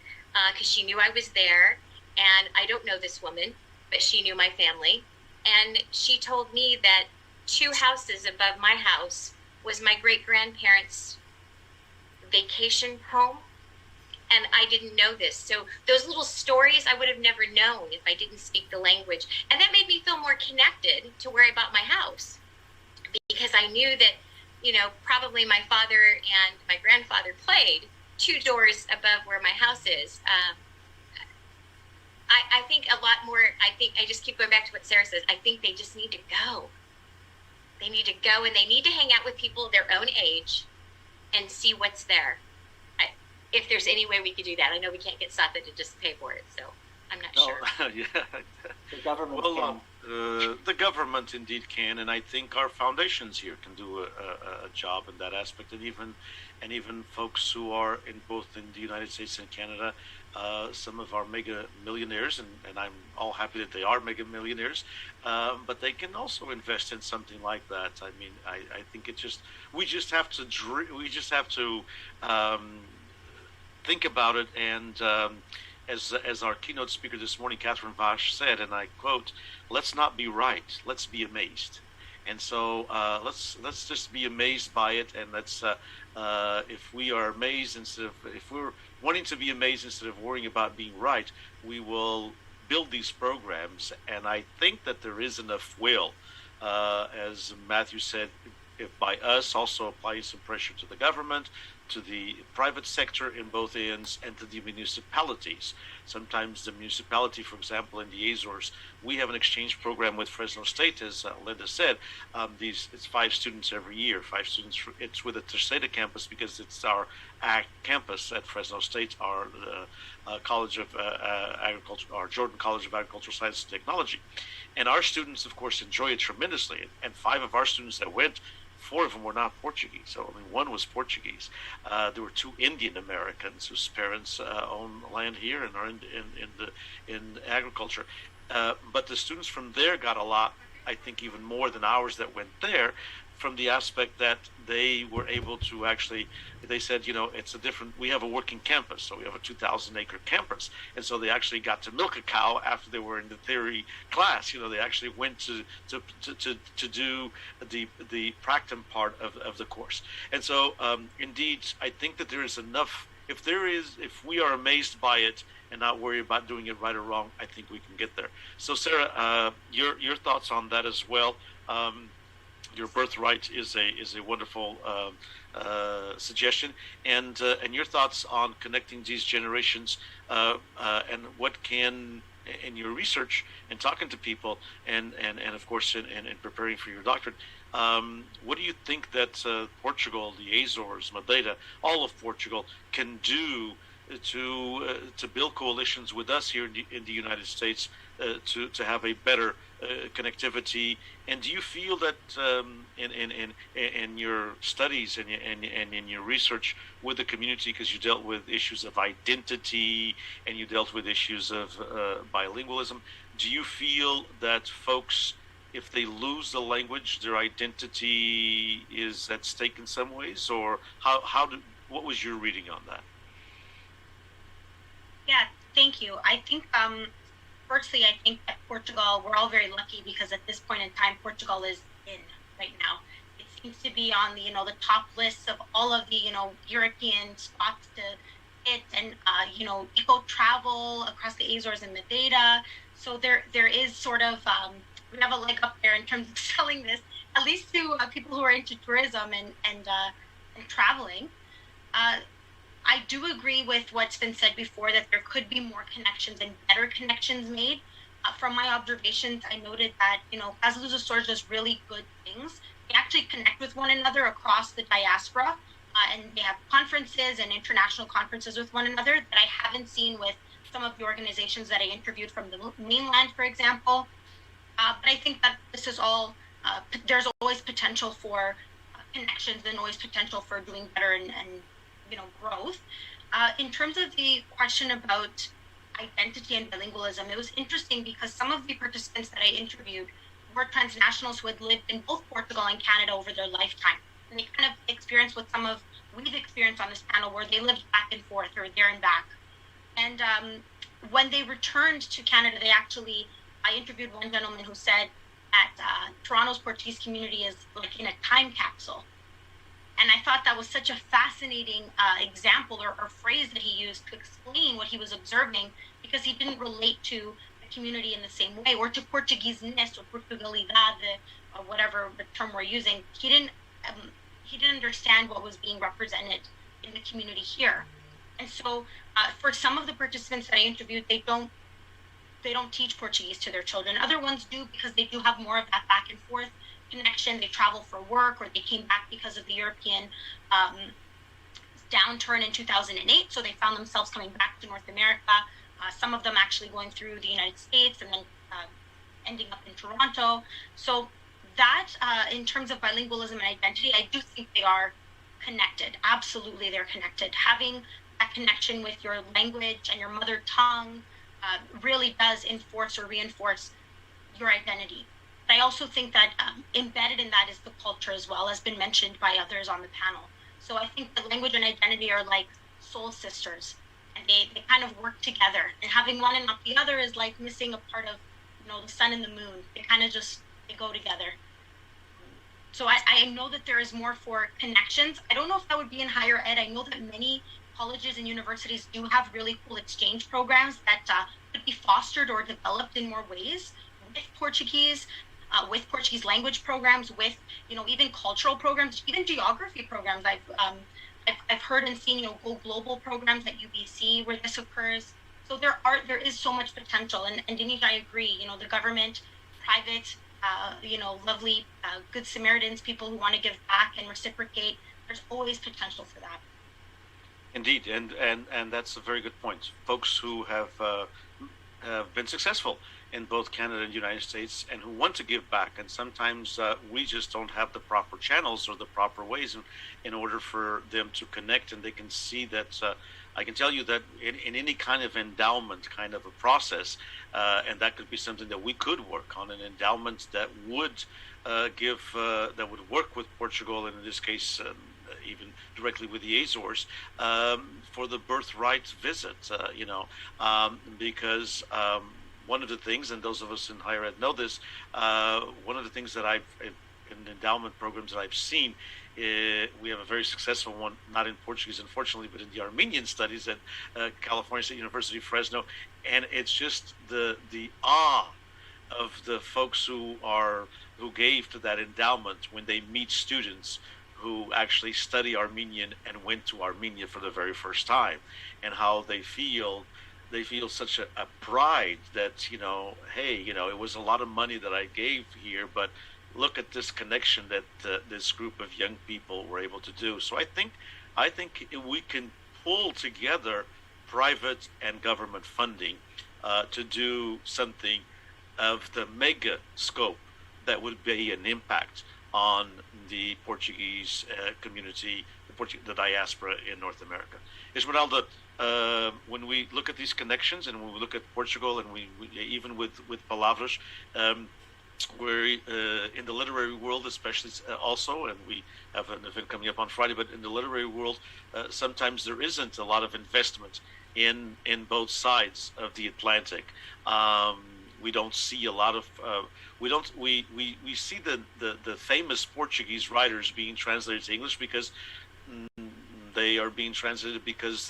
Speaker 7: because she knew I was there. And I don't know this woman, but she knew my family. And she told me that 2 houses above my house was my great-grandparents' vacation home, and I didn't know this. So those little stories I would have never known if I didn't speak the language, and that made me feel more connected to where I bought my house, because I knew that, you know, probably my father and my grandfather played 2 doors above where my house is. I think a lot more. I just keep going back to what Sarah says. I think they just need to go. They need to go, and they need to hang out with people their own age and see what's there. If there's any way we could do that. I know we can't get SATA to just pay for it, so I'm not sure.
Speaker 2: Yeah.
Speaker 1: The government
Speaker 2: Well,
Speaker 1: can.
Speaker 2: the government indeed can, and I think our foundations here can do a job in that aspect, and even folks who are in both in the United States and Canada, some of our mega millionaires, and I'm all happy that they are mega millionaires, but they can also invest in something like that. I mean, I think we just have to think about it, and as our keynote speaker this morning, Catherine Vash, said, and I quote, "Let's not be right, let's be amazed." And so let's just be amazed by it, and let's if we are amazed if we're wanting to be amazed instead of worrying about being right, we will build these programs. And I think that there is enough will, as Matthew said, if by us, also applying some pressure to the government, to the private sector in both ends, and to the municipalities. Sometimes the municipality, for example, in the Azores, we have an exchange program with Fresno State, as Linda said. It's 5 students every year. 5 students. It's with the Terceta campus because it's our ACT campus at Fresno State, our College of Agriculture, our Jordan College of Agricultural Science and Technology. And our students, of course, enjoy it tremendously. And 5 of our students that went, 4 of them were not Portuguese, so only 1 was Portuguese. There were 2 Indian Americans whose parents own land here and are in agriculture. But the students from there got a lot, I think even more than ours that went there, from the aspect that they were able to actually, they said, you know, we have a working campus, so we have a 2,000-acre campus, and so they actually got to milk a cow after they were in the theory class. You know, they actually went to do the practicum part of the course. And so, indeed, I think that there is enough. If we are amazed by it and not worry about doing it right or wrong, I think we can get there. So, Sarah, your thoughts on that as well. Your birthright is a wonderful suggestion, and your thoughts on connecting these generations, and what can, in your research and talking to people, and of course in preparing for your doctorate, what do you think that Portugal, the Azores, Madeira, all of Portugal can do to build coalitions with us here in the United States to have a better connectivity. And do you feel that in your studies and in your research with the community, because you dealt with issues of identity and you dealt with issues of bilingualism, do you feel that folks, if they lose the language, their identity is at stake in some ways? Or what was your reading on that?
Speaker 4: Yeah, thank you. I think, firstly, I think that Portugal, we're all very lucky because at this point in time, Portugal is in right now. It seems to be on the, the top lists of all of the, European spots to hit, and, eco travel across the Azores and Madeira. So there is sort of, we have a leg up there in terms of selling this, at least to people who are into tourism and traveling. I do agree with what's been said before, that there could be more connections and better connections made. From my observations, I noted that, Casa dos Açores does really good things. They actually connect with one another across the diaspora, and they have conferences and international conferences with one another that I haven't seen with some of the organizations that I interviewed from the mainland, for example. But I think that this is all, there's always potential for connections and always potential for doing better and growth. In terms of the question about identity and bilingualism, it was interesting because some of the participants that I interviewed were transnationals who had lived in both Portugal and Canada over their lifetime. And they kind of experienced what we've experienced on this panel, where they lived back and forth or there and back. And when they returned to Canada, I interviewed one gentleman who said that Toronto's Portuguese community is like in a time capsule. And I thought that was such a fascinating example or phrase that he used to explain what he was observing, because he didn't relate to the community in the same way, or to Portuguese-ness or Portugalidade, or whatever the term we're using. He didn't understand what was being represented in the community here. And so for some of the participants that I interviewed, they don't teach Portuguese to their children. Other ones do, because they do have more of that back and forth connection. They travel for work, or they came back because of the European downturn in 2008. So they found themselves coming back to North America. Some of them actually going through the United States and then ending up in Toronto. So that, in terms of bilingualism and identity, I do think they are connected. Absolutely, they're connected. Having that connection with your language and your mother tongue really does enforce or reinforce your identity. But I also think that embedded in that is the culture as well, as been mentioned by others on the panel. So I think that language and identity are like soul sisters, and they kind of work together. And having one and not the other is like missing a part of, the sun and the moon. They kind of they go together. So I know that there is more for connections. I don't know if that would be in higher ed. I know that many colleges and universities do have really cool exchange programs that could be fostered or developed in more ways with Portuguese language programs, with even cultural programs, even geography programs. I've heard and seen Go Global programs at UBC where this occurs. So there is so much potential, and Denise, I agree. The government, private, lovely good Samaritans, people who want to give back and reciprocate. There's always potential for that.
Speaker 2: Indeed, and that's a very good point. Folks who have been successful in both Canada and the United States, and who want to give back, and sometimes we just don't have the proper channels or the proper ways in order for them to connect, and they can see that. I can tell you that in any kind of endowment kind of a process, and that could be something that we could work on, an endowment that would that would work with Portugal, and in this case, even directly with the Azores, for the birthright visit, because one of the things, and those of us in higher ed know this, one of the things that in endowment programs that I've seen, we have a very successful one, not in Portuguese, unfortunately, but in the Armenian studies at California State University, Fresno, and it's just the awe of the folks who gave to that endowment when they meet students who actually study Armenian and went to Armenia for the very first time, and how they feel such a pride that, hey, it was a lot of money that I gave here, but look at this connection that this group of young people were able to do. So I think we can pull together private and government funding to do something of the mega scope that would be an impact on the Portuguese community, the diaspora in North America. Esmeralda, when we look at these connections and when we look at Portugal and we even with Palavras, we're in the literary world, especially also, and we have an event coming up on Friday. But in the literary world, sometimes there isn't a lot of investment in both sides of the Atlantic. We don't see a lot of we see the famous Portuguese writers being translated to English because they are being translated because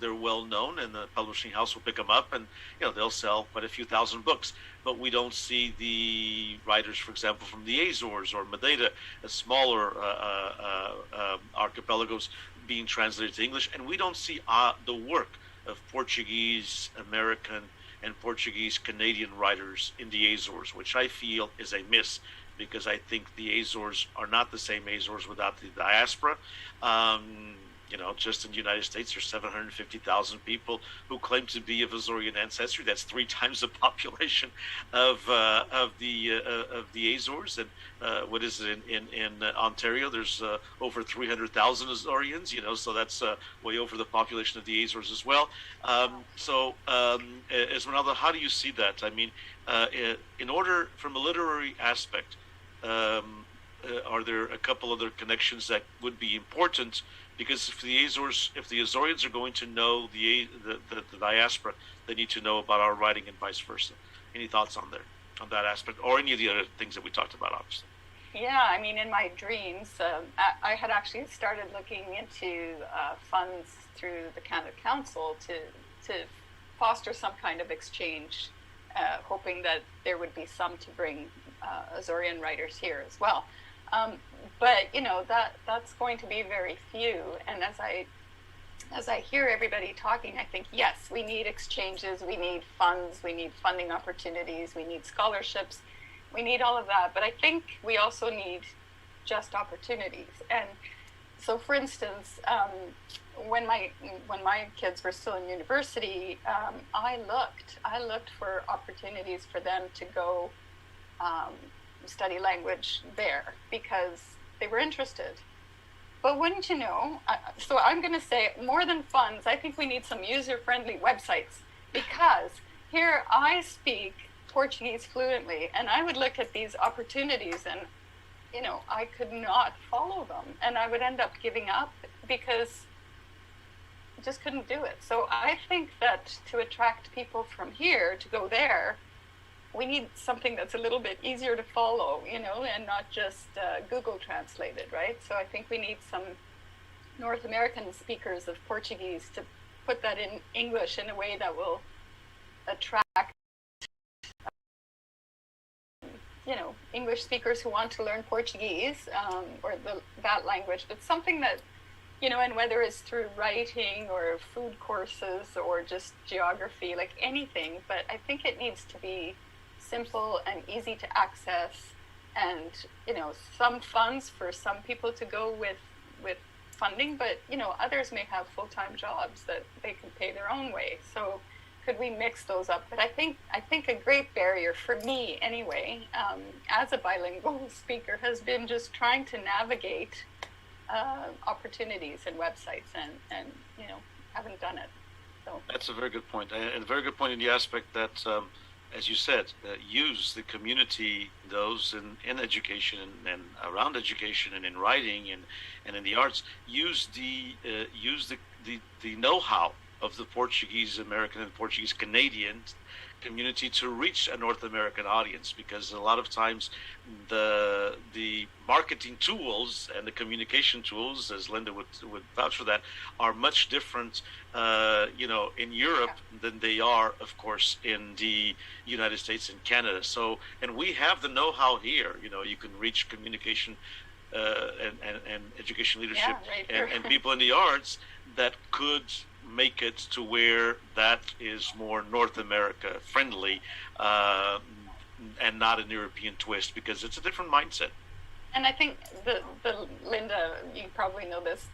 Speaker 2: they're well known and the publishing house will pick them up and they'll sell quite a few thousand books. But we don't see the writers, for example, from the Azores or Madeira, smaller archipelagos, being translated to English, and we don't see the work of Portuguese American and Portuguese Canadian writers in the Azores, which I feel is a miss, because I think the Azores are not the same Azores without the diaspora. Just in the United States, there's 750,000 people who claim to be of Azorean ancestry. That's 3 times the population of the Azores. And what is it in Ontario? There's over 300,000 Azoreans. So that's way over the population of the Azores as well. Esmeralda, how do you see that? I mean, in order, from a literary aspect, are there a couple other connections that would be important? Because if the Azoreans are going to know the diaspora, they need to know about our writing and vice versa. Any thoughts on that aspect, or any of the other things that we talked about, obviously?
Speaker 6: Yeah, I mean, in my dreams, I had actually started looking into funds through the Canada Council to foster some kind of exchange, hoping that there would be some to bring Azorean writers here as well. But that's going to be very few. And as I hear everybody talking, I think, yes, we need exchanges, we need funds, we need funding opportunities, we need scholarships, we need all of that. But I think we also need just opportunities. And so, for instance, when my kids were still in university, I looked for opportunities for them to go study language there because they were interested. But wouldn't you know, so I'm going to say, more than funds, I think we need some user-friendly websites, because here I speak Portuguese fluently, and I would look at these opportunities and I could not follow them, and I would end up giving up because I just couldn't do it. So I think that to attract people from here to go there, we need something that's a little bit easier to follow, and not just Google translated, right? So I think we need some North American speakers of Portuguese to put that in English in a way that will attract, English speakers who want to learn Portuguese or that language, but something that, and whether it's through writing or food courses or just geography, like anything, but I think it needs to be simple and easy to access, and some funds for some people to go with funding, but others may have full-time jobs that they can pay their own way. So could we mix those up? But I think a great barrier for me anyway, as a bilingual speaker, has been just trying to navigate opportunities and websites, and haven't done it. So
Speaker 2: that's a very good point, and a very good point in the aspect that as you said, use the community, those in education and around education and in writing and in the arts, use the know-how of the Portuguese American and Portuguese Canadian community to reach a North American audience, because a lot of times the marketing tools and the communication tools, as Linda would vouch for that, are much different in Europe than they are, of course, in the United States and Canada. So, and we have the know-how here. You can reach communication and education leadership and people in the arts that could make it to where that is more North America friendly and not an European twist, because it's a different mindset.
Speaker 6: And I think the Linda, you probably know this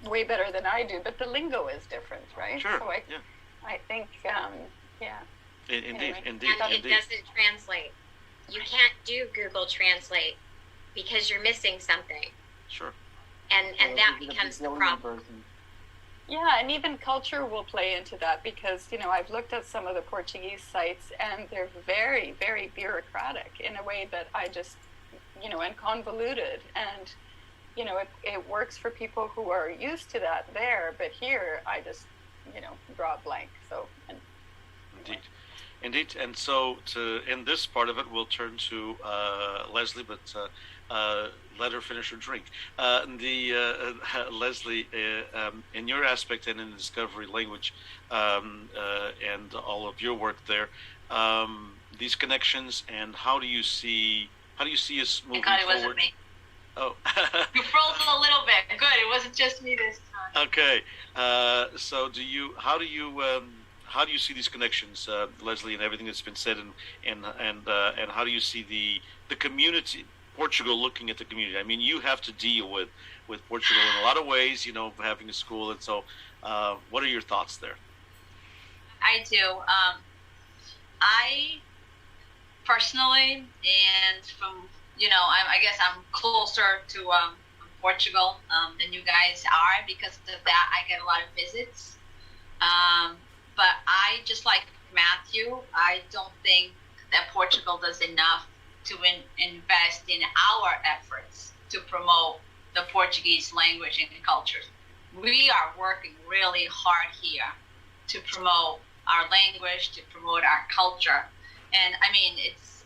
Speaker 6: way better than I do, but the lingo is different, right?
Speaker 2: Sure.
Speaker 6: So I think
Speaker 2: Indeed,
Speaker 6: Anyway.
Speaker 2: indeed,
Speaker 7: And it
Speaker 2: indeed.
Speaker 7: doesn't translate. You can't do Google Translate because you're missing something,
Speaker 2: Sure.
Speaker 7: and that becomes the problem.
Speaker 6: Yeah, and even culture will play into that because, I've looked at some of the Portuguese sites and they're very, very bureaucratic in a way that I just, and convoluted. And, it works for people who are used to that there, but here I just, draw a blank. So,
Speaker 2: Indeed. Indeed. And so to end this part of it, we'll turn to Leslie, but let her finish her drink. Leslie, in your aspect and in the discovery language and all of your work there, these connections and how do you see us moving
Speaker 5: God, it
Speaker 2: forward?
Speaker 5: wasn't me.
Speaker 2: Oh,
Speaker 5: You froze a little bit. Good. It wasn't just me this time.
Speaker 2: okay. So how do you see these connections, Leslie, and everything that's been said, and how do you see the community, Portugal, looking at the community? I mean, you have to deal with Portugal in a lot of ways, having a school, and so what are your thoughts there?
Speaker 5: I do. I personally, and from I guess I'm closer to Portugal than you guys are. Because of that, I get a lot of visits. But I, just like Matthew, I don't think that Portugal does enough to invest in our efforts to promote the Portuguese language and culture. We are working really hard here to promote our language, to promote our culture. And I mean, it's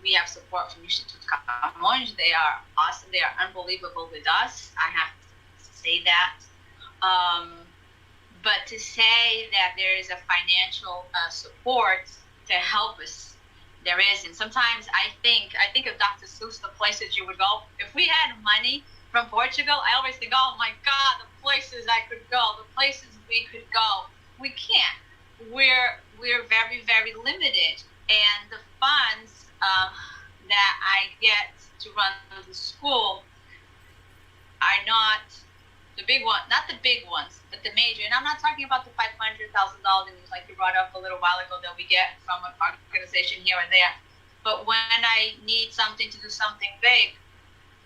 Speaker 5: we have support from Instituto Camões. They are awesome. They are unbelievable with us. I have to say that. But to say that there is a financial support to help us, there isn't. Sometimes I think of Dr. Seuss, the places you would go. If we had money from Portugal, I always think, oh my God, the places I could go, the places we could go. We can't. We're very, very limited. And the funds that I get to run the school are not the big one, not the big ones, but the major. And I'm not talking about the $500,000 like you brought up a little while ago that we get from an organization here and there. But when I need something to do something big,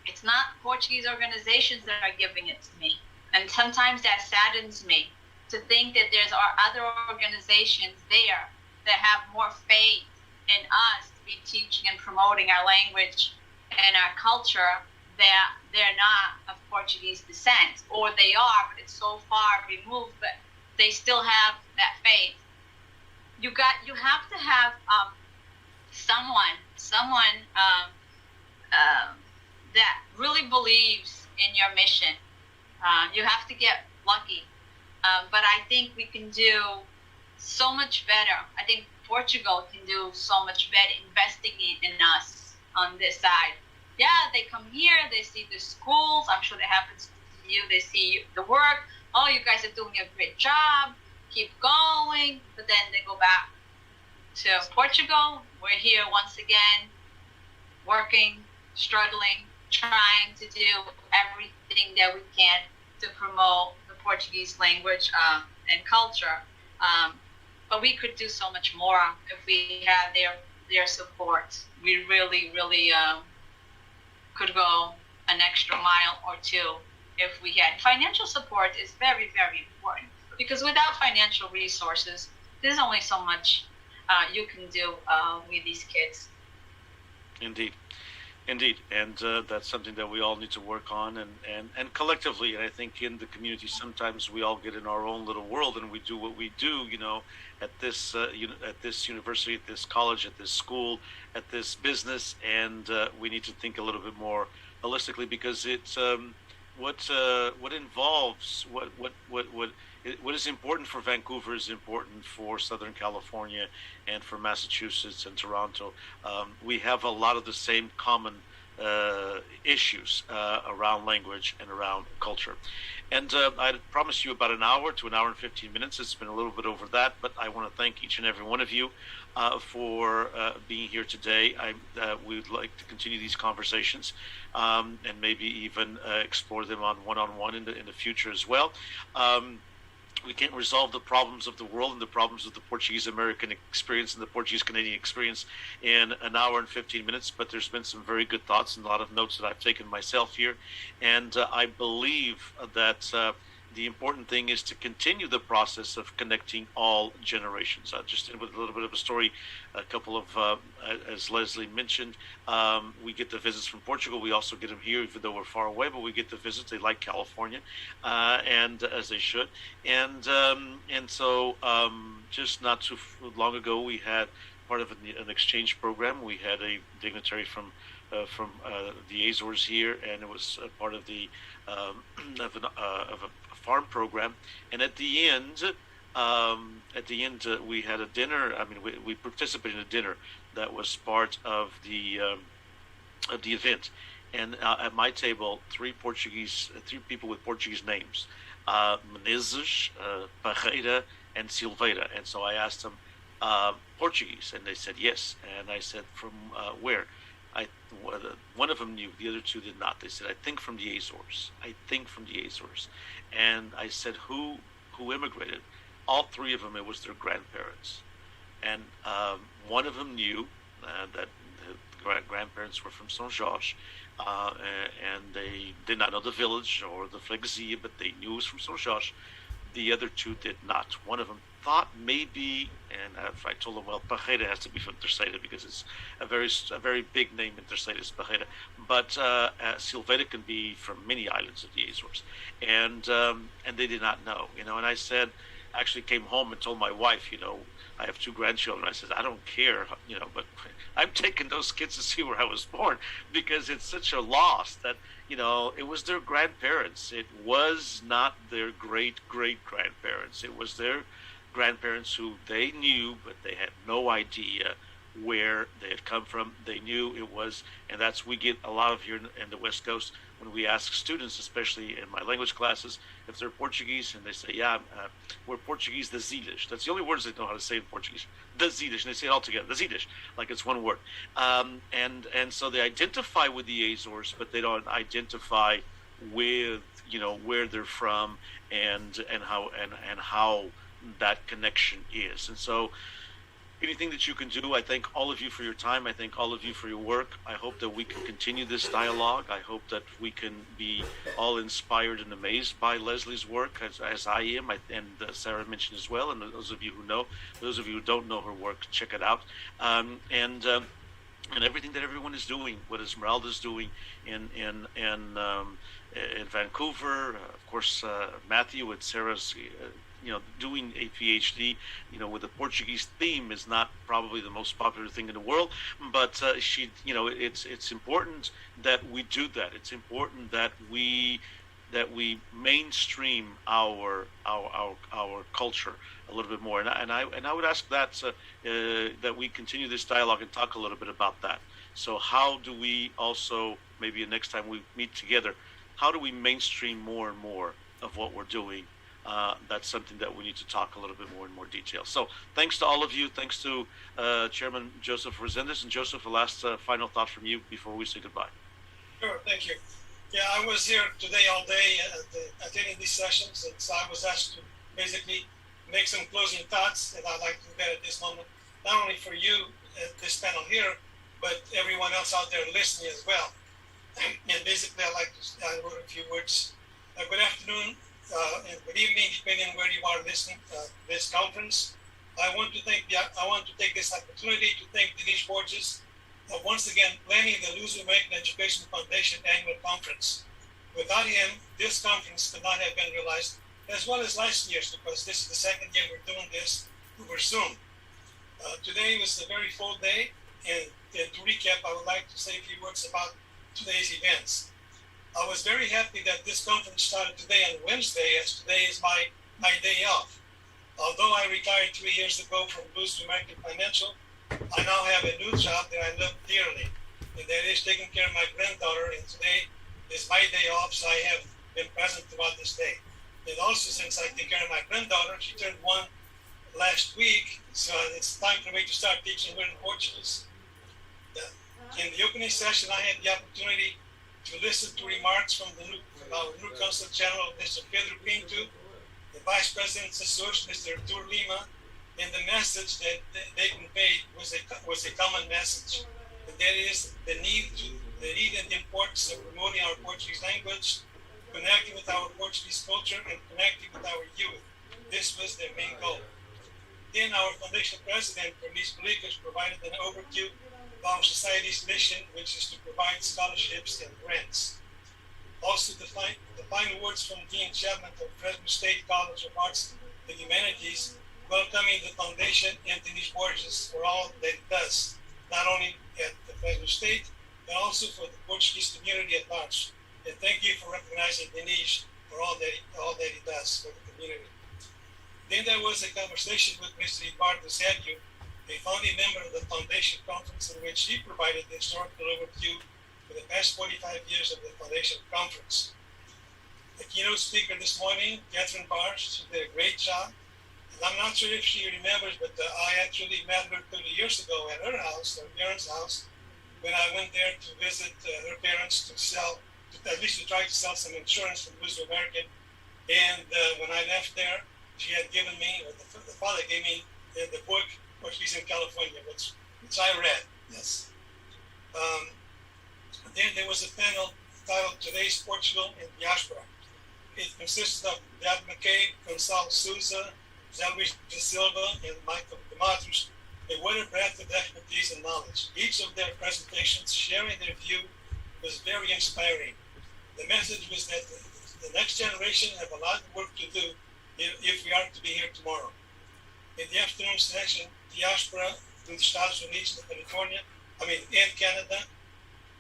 Speaker 5: it's not Portuguese organizations that are giving it to me. And sometimes that saddens me to think that there's other organizations there that have more faith in us to be teaching and promoting our language and our culture, that they're not of Portuguese descent, or they are, but it's so far removed, but they still have that faith. You have to have someone that really believes in your mission. You have to get lucky, but I think we can do so much better. I think Portugal can do so much better investing in us on this side. Yeah, they come here, they see the schools. I'm sure that happens to you. They see the work. Oh, you guys are doing a great job. Keep going. But then they go back to Portugal. We're here once again, working, struggling, trying to do everything that we can to promote the Portuguese language and culture. But we could do so much more if we had their support. We really, really could go an extra mile or two if we had. Financial support is very, very important, because without financial resources, there's only so much you can do with these kids.
Speaker 2: Indeed. And that's something that we all need to work on, and collectively. And I think in the community, sometimes we all get in our own little world and we do what we do, at this university, at this college, at this school, at this business, and we need to think a little bit more holistically, because it's what involves what is important for Vancouver is important for Southern California and for Massachusetts and Toronto. We have a lot of the same common issues around language and around culture. And I promised you about an hour to an hour and 15 minutes. It's been a little bit over that, but I want to thank each and every one of you for being here today. We would like to continue these conversations and maybe even explore them on one-on-one in the future as well. we can't resolve the problems of the world and the problems of the Portuguese American experience and the Portuguese Canadian experience in an hour and 15 minutes, but there's been some very good thoughts and a lot of notes that I've taken myself here. And I believe that the important thing is to continue the process of connecting all generations. Just with a little bit of a story, a couple of, as Leslie mentioned, we get the visits from Portugal. We also get them here, even though we're far away, but we get the visits. They like California, and as they should. And so just not too long ago, we had part of an exchange program. We had a dignitary from the Azores here, and it was part of the of a farm program. And at the end, we had a dinner. I mean, we participated in a dinner that was part of the event. And at my table, three people with Portuguese names, Menezes, Parreira, and Silveira. And so I asked them, Portuguese, and they said yes. And I said, from where? One of them knew, the other two did not. They said, I think from the Azores. And I said, who immigrated? All three of them, it was their grandparents. And one of them knew that the grandparents were from São Jorge, and they did not know the village or the freguesia, but they knew it was from São Jorge. The other two did not. One of them thought maybe, and I told them, well, Parreira has to be from Terceira because it's a very big name in Terceira, is Parreira. But Silveira can be from many islands of the Azores, and they did not know, And I said, actually came home and told my wife, I have two grandchildren. I said, I don't care, but I'm taking those kids to see where I was born because it's such a loss that, it was their grandparents. It was not their great-great-grandparents. It was their grandparents who they knew, but they had no idea where they had come from. They knew it was, and that's, we get a lot of here in the West Coast when we ask students, especially in my language classes, if they're Portuguese, and they say, yeah, we're Portuguese, the Zidas. That's the only words they know how to say in Portuguese. The Zidas, and they say it all together, the Zidas, like it's one word. And so they identify with the Azores, but they don't identify with, where they're from and how that connection is. And so anything that you can do, I thank all of you for your time. I thank all of you for your work. I hope that we can continue this dialogue. I hope that we can be all inspired and amazed by Leslie's work, as I am, and Sarah mentioned as well. And those of you who know, those of you who don't know her work, check it out. And everything that everyone is doing, what Esmeralda is doing in Vancouver, of course, Matthew and Sarah's. Doing a PhD, with a Portuguese theme is not probably the most popular thing in the world, but it's important that we do that. It's important that we mainstream our culture a little bit more, and I would ask that we continue this dialogue and talk a little bit about that. So how do we also, maybe the next time we meet together, how do we mainstream more and more of what we're doing? That's something that we need to talk a little bit more in more detail. So thanks to all of you. Thanks to Chairman Joseph Resendez. And Joseph, a last final thought from you before we say goodbye.
Speaker 3: Sure, thank you. Yeah, I was here today all day attending these sessions, and so I was asked to basically make some closing thoughts, and I'd like to do that at this moment, not only for you at this panel here, but everyone else out there listening as well. And basically, I'd like to wrote a few words. Good afternoon. And good evening, depending on where you are listening to this conference. I want to take this opportunity to thank Denise Borges once again planning the Luso American Education Foundation annual conference. Without him, this conference could not have been realized, as well as last year's, because this is the second year we're doing this over Zoom. Today was a very full day, and to recap, I would like to say a few words about today's events. I was very happy that this conference started today on Wednesday, as today is my day off. Although I retired 3 years ago from Luso American Financial, I now have a new job that I love dearly, and that is taking care of my granddaughter, and today is my day off, so I have been present throughout this day. And also, since I take care of my granddaughter, she turned 1 last week, so it's time for me to start teaching her in Portuguese. In the opening session, I had the opportunity to listen to remarks from our new Consul General, Mr. Pedro Pinto, the Vice President Associate, Mr. Artur Lima, and the message that they conveyed was a common message, and that is the need and the importance of promoting our Portuguese language, connecting with our Portuguese culture, and connecting with our youth. This was their main goal. Then our foundation president, Bernice Bolikas, provided an overview of our society's mission, which is to provide scholarships and grants. Also, the final words from Dean Chapman of Fresno State College of Arts and Humanities, welcoming the foundation and Denise Borges for all that it does, not only at the Fresno State, but also for the Portuguese community at large. And thank you for recognizing Denise for all that he does for the community. Then there was a conversation with Mr. Eduardo Sergio, a founding member of the foundation conference, in which he provided the historical overview for the past 45 years of the foundation conference. The keynote speaker this morning, Catherine Barr, she did a great job. And I'm not sure if she remembers, but I actually met her 30 years ago at her house, her parents' house, when I went there to visit her parents at least to try to sell some insurance from Booster American. And when I left there, she had given me, or the father gave me the book, Portuguese in California, which I read, yes. Then there was a panel titled Today's Portugal in Diaspora. It consisted of Deb McCabe, Gonçalo Souza, Zé Luis de Silva, and Michael de Matos, a wide breadth of expertise and knowledge. Each of their presentations, sharing their view, was very inspiring. The message was that the next generation have a lot of work to do if we are to be here tomorrow. In the afternoon session, Diaspora dos Estados Unidos and Canada,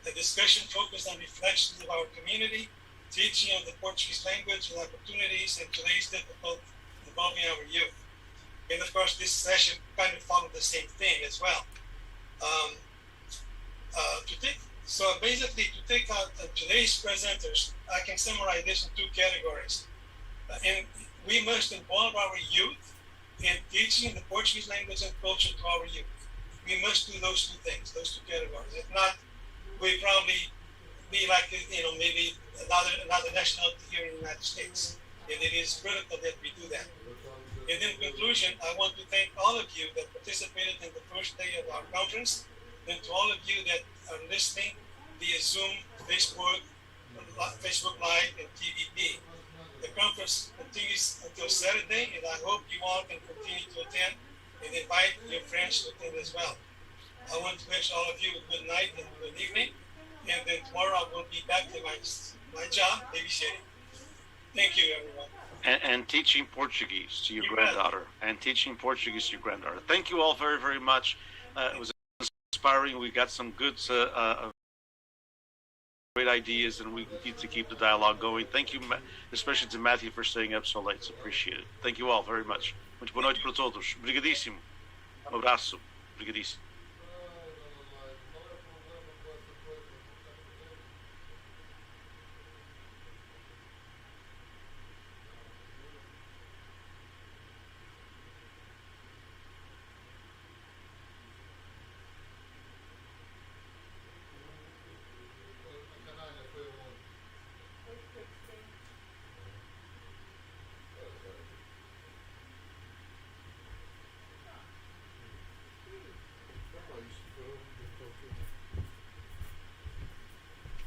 Speaker 3: the discussion focused on reflections of our community, teaching of the Portuguese language and opportunities in today's difficult involving our youth. And of course, this session kind of followed the same thing as well. So basically, to take out today's presenters, I can summarize this in two categories. And we must involve our youth in teaching the Portuguese language and culture to our youth. We must do those two things, those two categories. If not, we probably be like, maybe another nationality here in the United States. And it is critical that we do that. And in conclusion, I want to thank all of you that participated in the first day of our conference, and to all of you that are listening via Zoom, Facebook Live, and TVP. The conference continues until Saturday, and I hope you all can continue to attend and invite your friends to attend as well. I want to wish all of you a good night and good evening, and then tomorrow I will be back to my job, babysitting. Thank you, everyone.
Speaker 2: And teaching Portuguese to your granddaughter. And teaching Portuguese to your granddaughter. Thank you all very, very much. It was inspiring. We got some good, great ideas, and we need to keep the dialogue going. Thank you, especially to Matthew, for staying up so late. It's appreciated. Thank you all very much. Muito boa noite para todos. Obrigadíssimo. Um abraço. Obrigadíssimo.